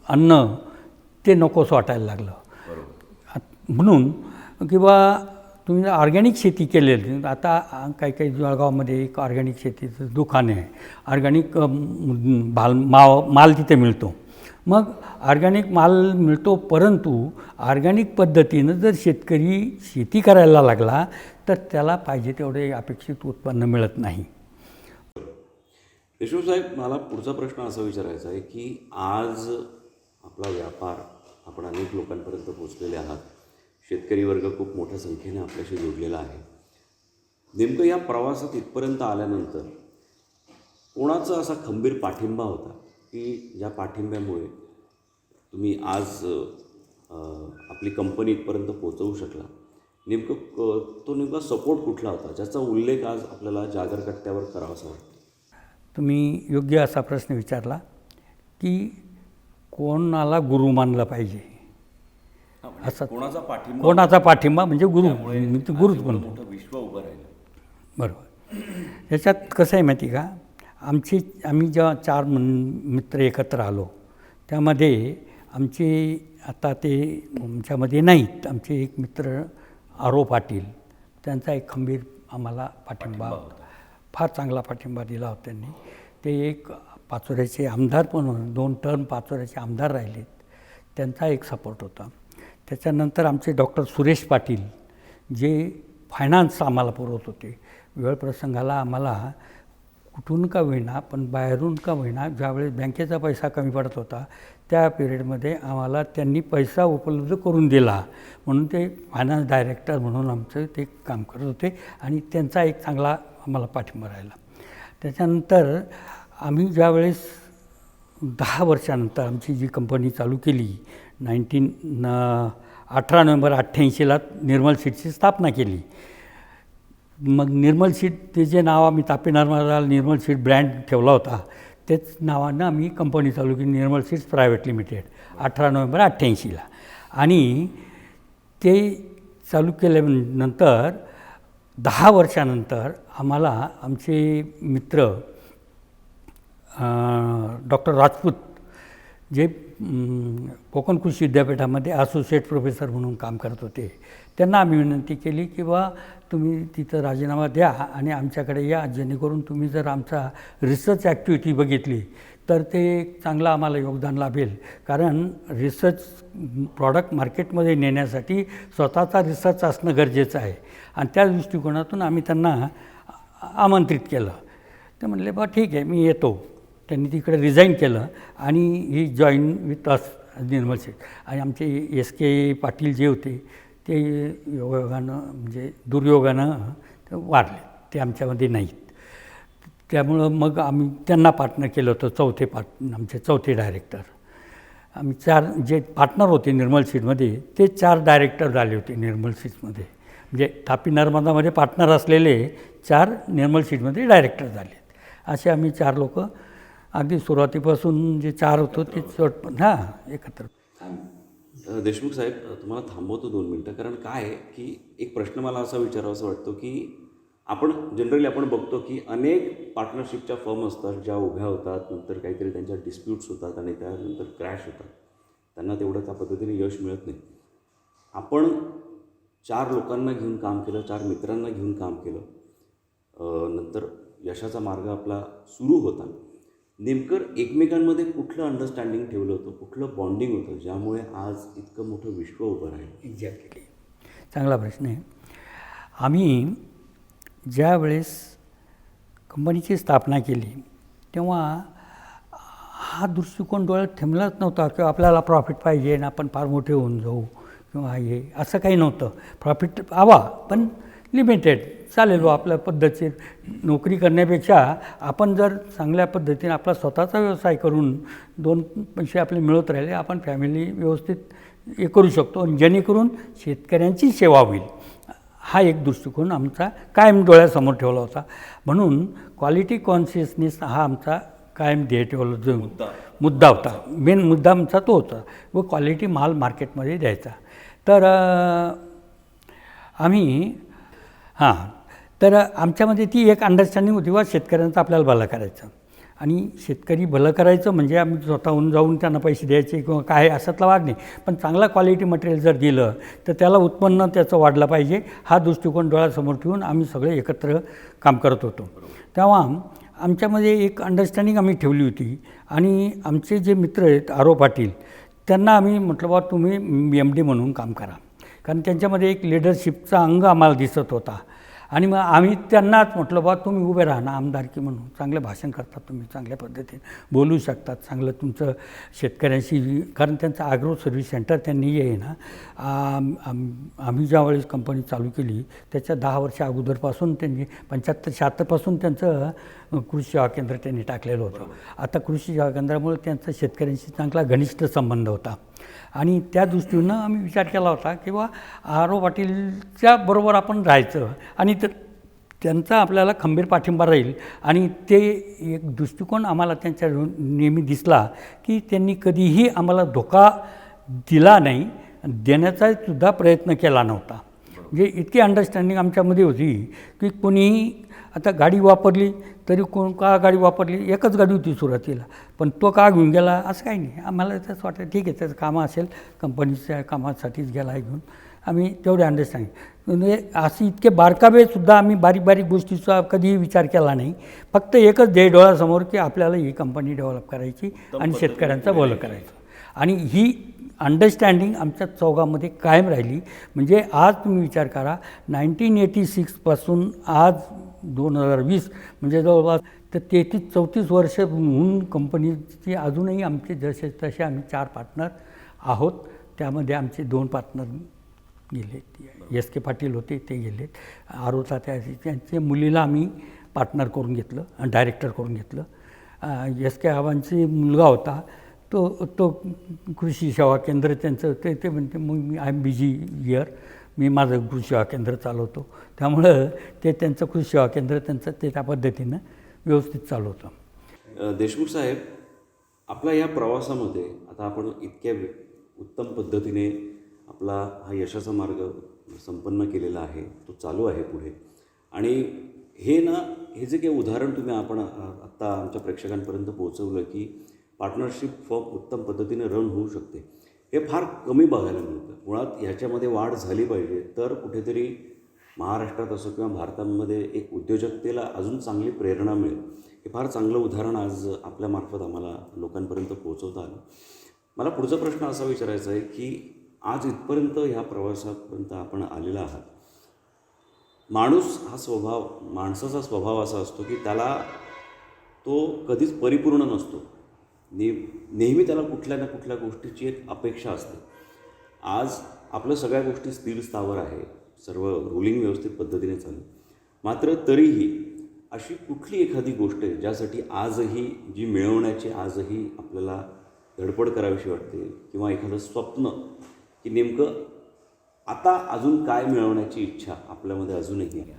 अन्न ते नकोस वाटायला लागलं. म्हणून किंवा तुम्ही ऑर्गॅनिक शेती केलेली, आता काही काही जळगावमध्ये एक ऑर्गॅनिक शेतीचं दुकान आहे, ऑर्गॅनिक माल तिथे मिळतो. मग ऑर्गॅनिक माल मिळतो, परंतु ऑर्गॅनिक पद्धतीनं जर शेतकरी शेती करायला लागला तर त्याला पाहिजे तेवढे अपेक्षित उत्पन्न मिळत नाही. देशमुख साहेब, मला पुढचा प्रश्न असा विचारायचा आहे की आज आपला व्यापार, आपण अनेक लोकांपर्यंत पोचलेले आहात, शेतकरी वर्ग खूप मोठ्या संख्येने आपल्याशी जोडलेला आहे. नेमकं या प्रवासात इथपर्यंत आल्यानंतर कोणाचा असा खंबीर पाठिंबा होता की ज्या पाठिंब्यामुळे तुम्ही आज आपली कंपनी इथपर्यंत पोहोचवू शकला? तो नेमका सपोर्ट कुठला होता ज्याचा उल्लेख आज आपल्याला जागर कट्ट्यावर करावासा वाटतो? तुम्ही योग्य असा प्रश्न विचारला की कोणाला गुरु मानलं पाहिजे, असं कोणाचा पाठिंबा म्हणजे गुरुच म्हणतो. विश्व उभं राहिलं. बरोबर. याच्यात कसं आहे माहिती का, आम्ही जेव्हा 4 मित्र एकत्र आलो त्यामध्ये आमचे आता ते आमच्यामध्ये नाहीत, आमचे एक मित्र आरो पाटील, त्यांचा एक खंबीर आम्हाला पाठिंबा होता, फार चांगला पाठिंबा दिला होता त्यांनी. ते एक पाचोऱ्याचे आमदार पण 2 टर्म पाचोऱ्याचे आमदार राहिलेत, त्यांचा एक सपोर्ट होता. त्याच्यानंतर आमचे डॉक्टर सुरेश पाटील जे फायनान्स आम्हाला पुरवत होते. वेळ प्रसंगाला आम्हाला कुठून का होईना पण बाहेरून का होईना, ज्यावेळेस बँकेचा पैसा कमी पडत होता त्या पिरियडमध्ये आम्हाला त्यांनी पैसा उपलब्ध करून दिला, म्हणून ते फायनान्स डायरेक्टर म्हणून आमचं ते काम करत होते आणि त्यांचा एक चांगला आम्हाला पाठिंबा राहिला. त्याच्यानंतर आम्ही ज्यावेळेस 10 वर्षानंतर आमची जी कंपनी चालू केली, 18 नोव्हेंबर 88ला निर्मल सीडची स्थापना केली. मग निर्मल सीड ते जे नाव आम्ही तापी नर्मदा निर्मल सीड ब्रँड ठेवला होता, तेच नावानं आम्ही कंपनी चालू केली, निर्मल सीड्स प्रायव्हेट लिमिटेड, 18 नोव्हेंबर 88ला. आणि ते चालू केल्यानंतर 10 वर्षानंतर आम्हाला आमचे मित्र डॉक्टर राजपूत जे कोकण कृषी विद्यापीठामध्ये असोसिएट प्रोफेसर म्हणून काम करत होते, त्यांना आम्ही विनंती केली की बा तुम्ही तिथं राजीनामा द्या आणि आमच्याकडे या, जेणेकरून तुम्ही जर आमचा रिसर्च ॲक्टिव्हिटी बघितली तर ते चांगलं आम्हाला योगदान लाभेल. कारण रिसर्च प्रॉडक्ट मार्केटमध्ये नेण्यासाठी स्वतःचा रिसर्च असणं गरजेचं आहे आणि त्या दृष्टिकोनातून आम्ही त्यांना आमंत्रित केलं. ते म्हणले बा ठीक आहे मी येतो. त्यांनी तिकडे रिझाईन केलं आणि ही join with us Nirmal seed. आणि आमचे SK पाटील जे होते ते योगायोगानं म्हणजे दुर्योगानं वारले, ते आमच्यामध्ये नाहीत. त्यामुळं मग आम्ही त्यांना पार्टनर केलं होतं, आमचे चौथे डायरेक्टर. आम्ही 4 जे पार्टनर होते निर्मल सीडमध्ये ते 4 डायरेक्टर झाले होते निर्मल सीड्समध्ये. म्हणजे तापी नर्मदामध्ये पार्टनर असलेले 4 निर्मल सीडमध्ये डायरेक्टर झाले. असे आम्ही 4 लोक अगदी सुरुवातीपासून जे 4 होतो ते एकत्र. देशमुख साहेब, तुम्हाला थांबवतो 2 मिनटं. कारण काय आहे की एक प्रश्न मला असा विचारावासा वाटतो की आपण बघतो की अनेक पार्टनरशिपच्या फर्म असतात ज्या उभ्या होतात, नंतर काहीतरी त्यांच्या डिस्प्यूट्स होतात आणि त्यानंतर क्रॅश होतात, त्यांना तेवढं त्या पद्धतीने यश मिळत नाही. आपण 4 लोकांना घेऊन काम केलं, 4 मित्रांना घेऊन काम केलं, नंतर यशाचा मार्ग आपला सुरू होता. नेमकं एकमेकांमध्ये कुठलं अंडरस्टँडिंग ठेवलं होतं, कुठलं बॉन्डिंग होतं ज्यामुळे आज इतकं मोठं विश्व उभं राहिलं? एक्झॅक्टली, चांगला प्रश्न आहे. आम्ही ज्या वेळेस कंपनीची स्थापना केली तेव्हा हा दृष्टिकोन डोळ्यात ठेवलाच नव्हता की आपल्याला प्रॉफिट पाहिजे आणि आपण फार मोठे होऊन जाऊ. किंवा हे असं काही नव्हतं. प्रॉफिट हवा पण लिमिटेड चालेल आपल्या पद्धतशीर नोकरी करण्यापेक्षा आपण जर चांगल्या पद्धतीने आपला स्वतःचा व्यवसाय करून 2 पैसे आपले मिळत राहिले आपण फॅमिली व्यवस्थित हे करू शकतो आणि जेणेकरून शेतकऱ्यांची सेवा होईल. हा एक दृष्टिकोन आमचा कायम डोळ्यासमोर ठेवला होता. म्हणून क्वालिटी कॉन्शियसनेस हा आमचा कायम ध्येय ठेवला जो मुद्दा होता. मेन मुद्दा आमचा तो होता व क्वालिटी माल मार्केटमध्ये द्यायचा. तर आम्ही तर आमच्यामध्ये ती एक अंडरस्टँडिंग होती वा शेतकऱ्यांचं आपल्याला भलं करायचं आणि शेतकरी भलं करायचं म्हणजे आम्ही स्वतःहून जाऊन त्यांना पैसे द्यायचे किंवा काय असातला वाग नाही. पण चांगला क्वालिटी मटेरियल जर दिलं तर त्याला उत्पन्न त्याचं वाढलं पाहिजे हा दृष्टिकोन डोळ्यासमोर ठेवून आम्ही सगळे एकत्र काम करत होतो. तेव्हा आमच्यामध्ये एक अंडरस्टँडिंग आम्ही ठेवली होती आणि आमचे जे मित्र आहेत आरो पाटील त्यांना आम्ही म्हटलं बा तुम्ही MD म्हणून काम करा. कारण त्यांच्यामध्ये एक लिडरशिपचा अंग आम्हाला दिसत होता आणि मग आम्ही त्यांनाच म्हटलं बा तुम्ही उभे राहा ना आमदारकी म्हणून. चांगलं भाषण करतात तुम्ही, चांगल्या पद्धतीने बोलू शकतात, चांगलं तुमचं शेतकऱ्यांशी कारण त्यांचं ॲग्रो सर्व्हिस सेंटर त्यांनी आहे ना आम्ही ज्यावेळेस कंपनी चालू केली त्याच्या 10 वर्ष अगोदरपासून त्यांनी 75-76 त्यांचं कृषी सेवा केंद्र त्यांनी टाकलेलं होतं. आता कृषी सेवा केंद्रामुळे त्यांचा शेतकऱ्यांशी चांगला घनिष्ठ संबंध होता आणि त्या दृष्टीनं आम्ही विचार केला होता की बा आरो पाटीलच्या बरोबर आपण राहायचं आणि त्यांचा आपल्याला खंबीर पाठिंबा राहील. आणि ते एक दृष्टिकोन आम्हाला त्यांच्या नेहमी दिसला की त्यांनी कधीही आम्हाला धोका दिला नाही, देण्याचा सुद्धा प्रयत्न केला नव्हता. म्हणजे इतकी अंडरस्टँडिंग आमच्यामध्ये होती की कोणीही आता गाडी वापरली तरी का गाडी वापरली एकच गाडी होती सुरुवातीला पण तो का घेऊन गेला असं काही नाही. आम्हाला तसं वाटतं ठीक आहे त्याचं कामं असेल कंपनीच्या कामासाठीच गेला आहे घेऊन आम्ही तेवढे अंडरस्टँडिंग म्हणजे असे इतके बारकावेसुद्धा आम्ही बारीक बारीक गोष्टीचा कधीही विचार केला नाही. फक्त एकच ध्येय डोळ्यासमोर की आपल्याला ही कंपनी डेव्हलप करायची आणि शेतकऱ्यांचं भलं करायचं आणि ही अंडरस्टँडिंग आमच्या चौघामध्ये कायम राहिली. म्हणजे आज तुम्ही विचार करा 1986 पासून आज 2020 म्हणजे जवळपास तर 33-34 वर्ष होऊन कंपनीची अजूनही आमचे जसे तसे आम्ही 4 पार्टनर आहोत. त्यामध्ये आमचे 2 पार्टनर गेले, SK पाटील होते ते गेलेत. आरोचा त्यांच्या मुलीला आम्ही पार्टनर करून घेतलं आणि डायरेक्टर करून घेतलं. SK आव्हांची मुलगा होता तो कृषी सेवा केंद्र त्यांचं ते म्हणते मग मी आय एम बिझी हिअर मी माझं कृषी सेवा केंद्र चालवतो. त्यामुळं ते त्यांचं कृषी सेवा केंद्र त्यांचं ते त्या पद्धतीनं व्यवस्थित चालवतं. देशमुख साहेब आपल्या या प्रवासामध्ये आता आपण इतक्या उत्तम पद्धतीने आपला हा यशाचा मार्ग संपन्न केलेला आहे, तो चालू आहे पुढे आणि हे जे काही उदाहरण तुम्ही आपण आत्ता आमच्या प्रेक्षकांपर्यंत पोहोचवलं की पार्टनरशिप फॉर्म उत्तम पद्धतीने रन होऊ शकते हे फार कमी बघायला मिळतं. मुळात ह्याच्यामध्ये वाढ झाली पाहिजे तर कुठेतरी महाराष्ट्रात असो किंवा भारतामध्ये एक उद्योजकतेला अजून चांगली प्रेरणा मिळेल. हे फार चांगलं उदाहरण आज आपल्यामार्फत आम्हाला लोकांपर्यंत पोहोचवता आलं. मला पुढचा प्रश्न असा विचारायचा आहे की आज इथपर्यंत ह्या प्रवासापर्यंत आपण आलेला आहात. माणसाचा स्वभाव असा असतो की त्याला तो कधीच परिपूर्ण नसतो. नेहमी त्याला कुठल्या ना कुठल्या गोष्टीची एक अपेक्षा असते. आज आपल्या सगळ्या गोष्टी स्थिर स्थावर आहे, सर्व रुलिंग व्यवस्थित पद्धतीने चालू. मात्र तरीही अशी कुठली एखादी गोष्ट आहे ज्यासाठी आजही जी मिळवण्याची आजही आपल्याला धडपड करावीशी वाटते किंवा एखादं स्वप्न की नेमकं आता अजून काय मिळवण्याची इच्छा आपल्यामध्ये अजूनही आहे?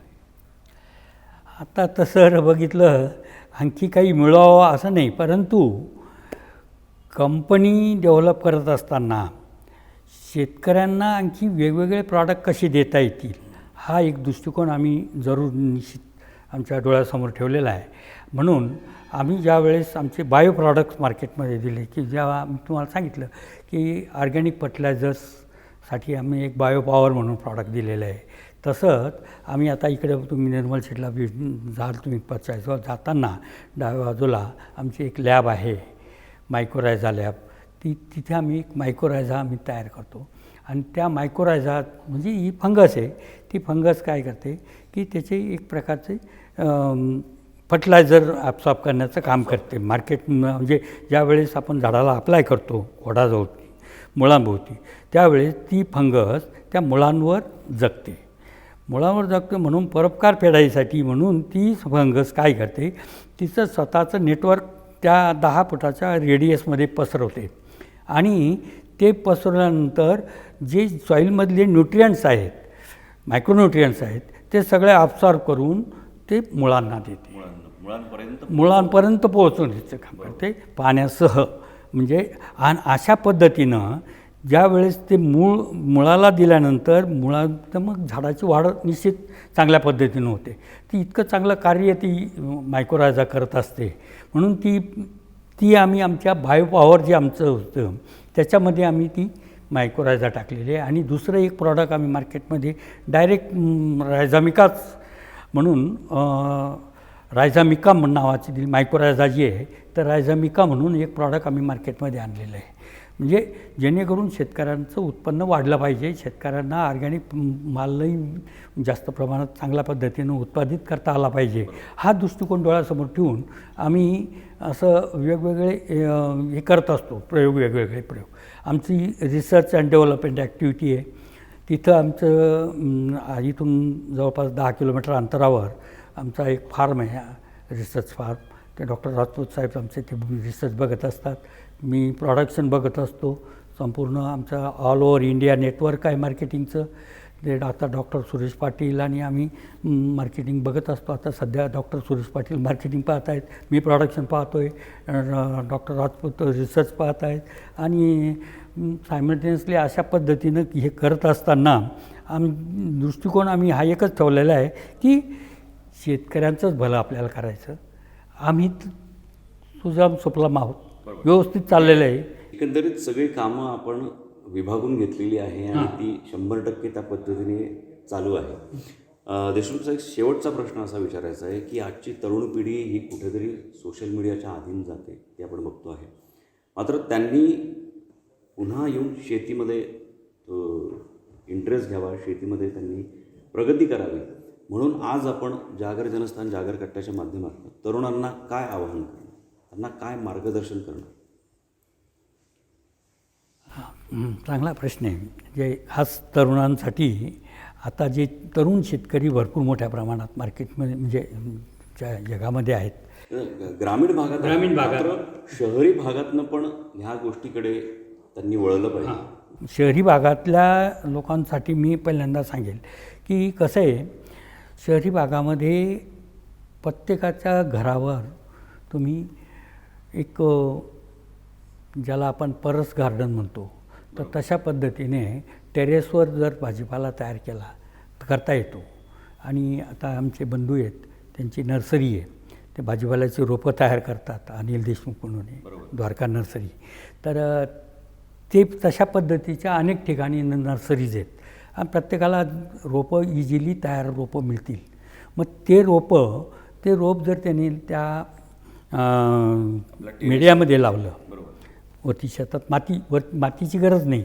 आता तसं बघितलं आणखी काही मिळवावं असं नाही, परंतु कंपनी डेव्हलप करत असताना शेतकऱ्यांना आणखी वेगवेगळे प्रॉडक्ट कसे देता येतील हा एक दृष्टिकोन आम्ही जरूर निश्चित आमच्या डोळ्यासमोर ठेवलेला आहे. म्हणून आम्ही ज्यावेळेस आमचे बायो प्रॉडक्ट्स मार्केटमध्ये दिले की जेव्हा आम्ही तुम्हाला सांगितलं की ऑर्गॅनिक फर्टिलायझर्ससाठी आम्ही एक बायो पॉवर म्हणून प्रॉडक्ट दिलेलं आहे. तसंच आम्ही आता इकडे तुम्ही निर्मल शेटला झाड तुम्ही पचायचं जाताना डाव्या बाजूला आमची एक लॅब आहे मायक्रोरायझा लॅब. तिथे आम्ही एक मायक्रोरायझा आम्ही तयार करतो आणि त्या मायक्रोरायझा म्हणजे ही फंगस आहे. ती फंगस काय करते की त्याचे एक प्रकारचे फर्टिलायझर ॲब्सॉर्ब करण्याचं काम करते. मार्केट म्हणजे ज्यावेळेस आपण झाडाला अप्लाय करतो ओढाजवळ मुळांभोवती, त्यावेळेस ती फंगस त्या मुळांवर जगते. मुळांवर जगते म्हणून परोपकार फेडायसाठी म्हणून ती फंगस काय करते, तिचं स्वतःचं नेटवर्क त्या 10 फुटाच्या रेडियसमध्ये पसरवते आणि ते पसरल्यानंतर जे सॉईलमधले न्यूट्रियंट्स आहेत, मायक्रोन्यूट्रियंट्स आहेत, ते सगळे ॲब्सॉर्ब करून ते मुळांना देते, मुळांपर्यंत पोहोचवण्याचं काम करते पाण्यासह. म्हणजे आणि अशा पद्धतीनं ज्या वेळेस ते मुळाला दिल्यानंतर मुळात मग झाडाची वाढ निश्चित चांगल्या पद्धतीनं होते. ती इतकं चांगलं कार्य ती मायक्रोरायझा करत असते. म्हणून ती आम्ही आमच्या बायोपॉवर जे आमचं होतं त्याच्यामध्ये आम्ही ती मायक्रोरायझा टाकलेली आहे. आणि दुसरं एक प्रॉडक्ट आम्ही मार्केटमध्ये डायरेक्ट रायझामिकाच म्हणून रायझामिका नावाची ती मायक्रोरायझा जी आहे तर रायझामिका म्हणून एक प्रॉडक्ट आम्ही मार्केटमध्ये आणलेलं आहे. म्हणजे जेणेकरून शेतकऱ्यांचं उत्पन्न वाढलं पाहिजे, शेतकऱ्यांना ऑर्गॅनिक मालही जास्त प्रमाणात चांगल्या पद्धतीनं उत्पादित करता आला पाहिजे, हा दृष्टिकोन डोळ्यासमोर ठेवून आम्ही असं वेगवेगळे हे करत असतो, वेगवेगळे प्रयोग. आमची रिसर्च अँड डेव्हलपमेंट ॲक्टिव्हिटी आहे. तिथं आमचं इथून जवळपास 10 किलोमीटर अंतरावर आमचा एक फार्म आहे, रिसर्च फार्म. ते डॉक्टर राजपूत साहेब आमचे ते रिसर्च बघत असतात, मी प्रोडक्शन बघत असतो. संपूर्ण आमचा ऑल ओव्हर इंडिया नेटवर्क आहे मार्केटिंगचं, ते डॉक्टर सुरेश पाटील आणि आम्ही मार्केटिंग बघत असतो. आता सध्या डॉक्टर सुरेश पाटील मार्केटिंग पाहत आहेत, मी प्रोडक्शन पाहतो आहे, डॉक्टर राजपूत रिसर्च पाहत आहेत. आणि सायमल्टेनियसली अशा पद्धतीनं हे करत असताना दृष्टिकोन आम्ही हा एकच ठेवलेला आहे की शेतकऱ्यांचंच भलं आपल्याला करायचं. आम्ही सुजाम सुफलाम आहोत, व्यवस्थित चाललेलं आहे. एकंदरीत सगळी कामं आपण विभागून घेतलेली आहे आणि ती 100% त्या पद्धतीने चालू आहे. देशमुख साहेब, शेवटचा प्रश्न असा विचारायचा आहे की आजची तरुण पिढी ही कुठेतरी सोशल मीडियाच्या अधीन जाते, ते आपण बघतो आहे. मात्र त्यांनी पुन्हा येऊन शेतीमध्ये इंटरेस्ट घ्यावा, शेतीमध्ये त्यांनी प्रगती करावी, म्हणून आज आपण जागर जनस्थान जागर कट्ट्याच्या माध्यमातून तरुणांना काय आवाहन करणार, त्यांना काय मार्गदर्शन करणार? चांगला प्रश्न आहे. जे खास तरुणांसाठी आता जे तरुण शेतकरी भरपूर मोठ्या प्रमाणात मार्केटमध्ये म्हणजे जगामध्ये आहेत. ग्रामीण भागात शहरी भागातनं पण ह्या गोष्टीकडे त्यांनी वळलं पाहिजे. शहरी भागातल्या लोकांसाठी मी पहिल्यांदा सांगेल की कसं आहे, शहरी भागामध्ये प्रत्येकाच्या घरावर तुम्ही एक ज्याला आपण परस गार्डन म्हणतो, तर तशा पद्धतीने टेरेसवर जर भाजीपाला तयार केला तर करता येतो. आणि आता आमचे बंधू आहेत, त्यांची नर्सरी आहे, ते भाजीपाल्याची रोपं तयार करतात, अनिल देशमुख म्हणून द्वारका नर्सरी. तर ते तशा पद्धतीच्या अनेक ठिकाणी नर्सरीज आहेत आणि प्रत्येकाला रोपं इझिली तयार रोपं मिळतील. मग ते रोप जर त्यांनी त्या मीडियामध्ये लावलं, वरती शेतात मातीची गरज नाही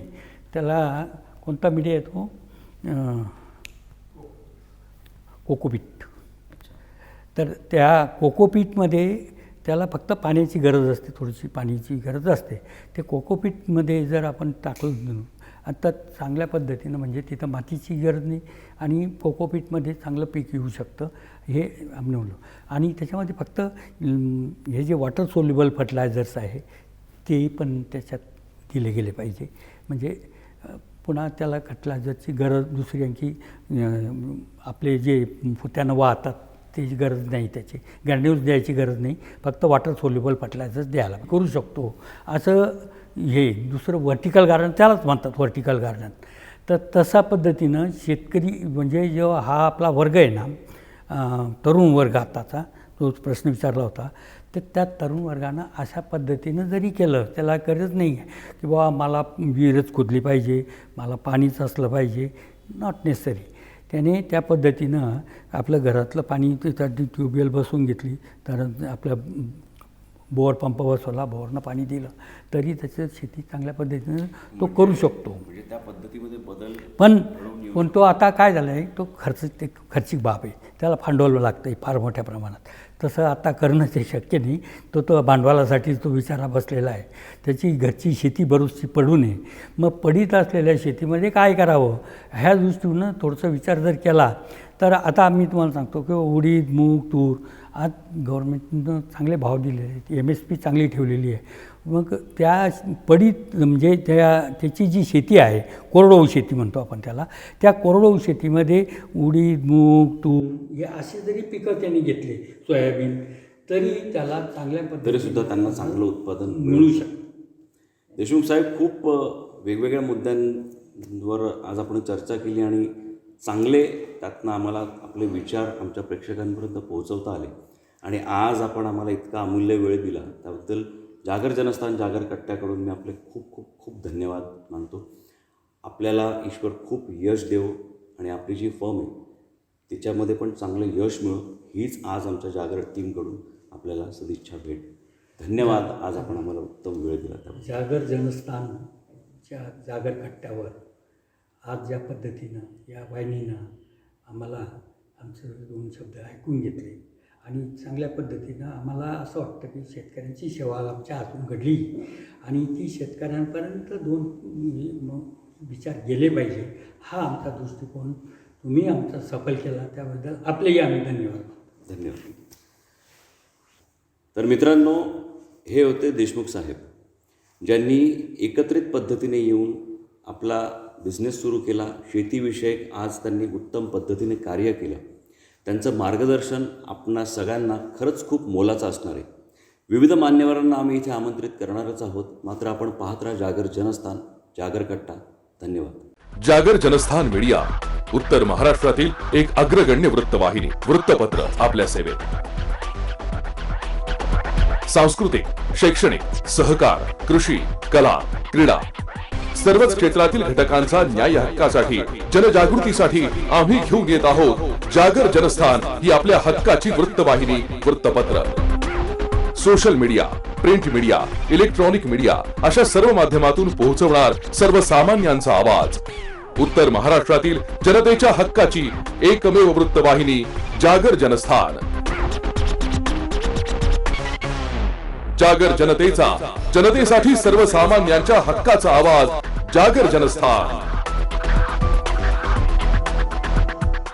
त्याला, कोणता मीडिया येतो, कोकोपीट. तर त्या कोकोपीटमध्ये त्याला फक्त पाण्याची गरज असते, थोडीशी पाण्याची गरज असते. ते कोकोपीटमध्ये जर आपण टाकलं आता चांगल्या पद्धतीनं, म्हणजे तिथं मातीची गरज नाही आणि कोकोपीटमध्ये चांगलं पीक येऊ शकतं, हे आम्ही म्हणलो. आणि त्याच्यामध्ये फक्त हे जे वॉटर सोल्युबल फर्टिलायझर्स आहे ते पण त्याच्यात दिले गेले पाहिजे. म्हणजे पुन्हा त्याला फर्टिलायझरची गरज दुसरी आणखी आपले जे फुत्यानं वाहतात त्याची गरज नाही, त्याची ग्रॅन्युल्स द्यायची गरज नाही, फक्त वॉटर सोल्युबल फर्टिलायझर्स द्यायला करू शकतो. असं हे दुसरं व्हर्टिकल गार्डन त्यालाच म्हणतात, व्हर्टिकल गार्डन. तर तशा पद्धतीनं शेतकरी म्हणजे जो हा आपला वर्ग आहे ना, तरुण वर्ग आताचा जो प्रश्न विचारला होता, तर त्या तरुण वर्गानं अशा पद्धतीनं जरी केलं, त्याला गरज नाही आहे की बाबा मला विहीरच खोदली पाहिजे, मला पाणीच असलं पाहिजे, नॉट नेसेसरी. त्याने त्या पद्धतीनं आपलं घरातलं पाणी त्यासाठी ट्यूबवेल बसवून घेतली, तर आपलं बोअर पंप बसवला, बोअरनं पाणी दिलं तरी त्याचं शेती चांगल्या पद्धतीनं तो करू शकतो. म्हणजे त्या पद्धतीमध्ये बदल पण तो आता काय झालं आहे, तो खर्चिक बाब आहे, त्याला भांडवल लागतं आहे फार मोठ्या प्रमाणात. तसं आता करणं ते शक्य नाही. तो भांडवलासाठी तो बिचारा बसलेला आहे. त्याची घरची शेती बरीचशी पडू नये. मग पडीत असलेल्या शेतीमध्ये काय करावं ह्या दृष्टीनं थोडंसं विचार जर केला तर आता आम्ही तुम्हाला सांगतो की उडीद, मूग, तूर आज गव्हर्मेंटनं चांगले भाव दिलेले आहेत. MSP चांगली ठेवलेली आहे. मग त्या पडीत म्हणजे त्याची जी शेती आहे कोरडवाहू शेती म्हणतो आपण त्याला, त्या कोरडवाहू शेतीमध्ये उडीद, मूग, तूर हे असे जरी पिकं त्यांनी घेतले, सोयाबीन, तरी त्याला चांगल्या तरी सुद्धा त्यांना चांगलं उत्पादन मिळू शकतं. देशमुख साहेब, खूप वेगवेगळ्या मुद्द्यांवर आज आपण चर्चा केली आणि चांगले त्यातनं आम्हाला आपले विचार आमच्या प्रेक्षकांपर्यंत पोहोचवता आले आणि आज आपण आम्हाला इतका अमूल्य वेळ दिला त्याबद्दल जागर जनस्थान जागर कट्ट्याकडून मी आपले खूप खूप खूप धन्यवाद मानतो. आपल्याला ईश्वर खूप यश देवो आणि आपली जी फर्म आहे तिच्यामध्ये पण चांगलं यश मिळो हीच आज आमच्या जागर टीमकडून आपल्याला सदिच्छा भेट. धन्यवाद. आज आपण आम्हाला उत्तम वेळ दिला त्याबद्दल. जागर जनस्थानच्या जागर कट्ट्यावर आज ज्या पद्धतीनं या वाहिनीनं आम्हाला आमचे 2 शब्द ऐकून घेतले आणि चांगल्या पद्धतीनं आम्हाला असं वाटतं की शेतकऱ्यांची सेवा आमच्या हातून घडली आणि ती शेतकऱ्यांपर्यंत 2 विचार गेले पाहिजे हा आमचा दृष्टिकोन तुम्ही आमचा सफल केला त्याबद्दल आपलेही आम्ही धन्यवाद. तर मित्रांनो, हे होते देशमुख साहेब ज्यांनी एकत्रित पद्धतीने येऊन आपला बिझनेस सुरू केला. शेतीविषयक आज त्यांनी उत्तम पद्धतीने कार्य केलं. त्यांचं मार्गदर्शन आपणा सगळ्यांना खरंच खूप मोलाचं असणार आहे. विविध मान्यवरांना आम्ही इथे आमंत्रित करणारच आहोत. मात्र आपण पाहत राहा जागर जनस्थान जागर कट्टा. धन्यवाद. जागर जनस्थान मीडिया, उत्तर महाराष्ट्रातील एक अग्रगण्य वृत्तवाहिनी, वृत्तपत्र आपल्या सेवेत. सांस्कृतिक, शैक्षणिक, सहकार, कृषी, कला, क्रीडा सर्वच क्षेत्रातील घटकांचा न्याय हक्कासाठी, जनजागृतीसाठी आम्ही घेऊन येत आहोत जागर जनस्थान ही आपल्या हक्काची वृत्तवाहिनी, वृत्तपत्र. Social media, print media, electronic media अशा सर्व माध्यमातून पोहोचवणार सर्वसामान्यांचा आवाज. उत्तर महाराष्ट्रातील जनतेच्या हक्काची एकमेव वृत्तवाहिनी जागर जनस्थान. जागर जनतेचा, जनतेसाठी सर्वसामान्यांच्या हक्काचा आवाज जागर जनस्थान.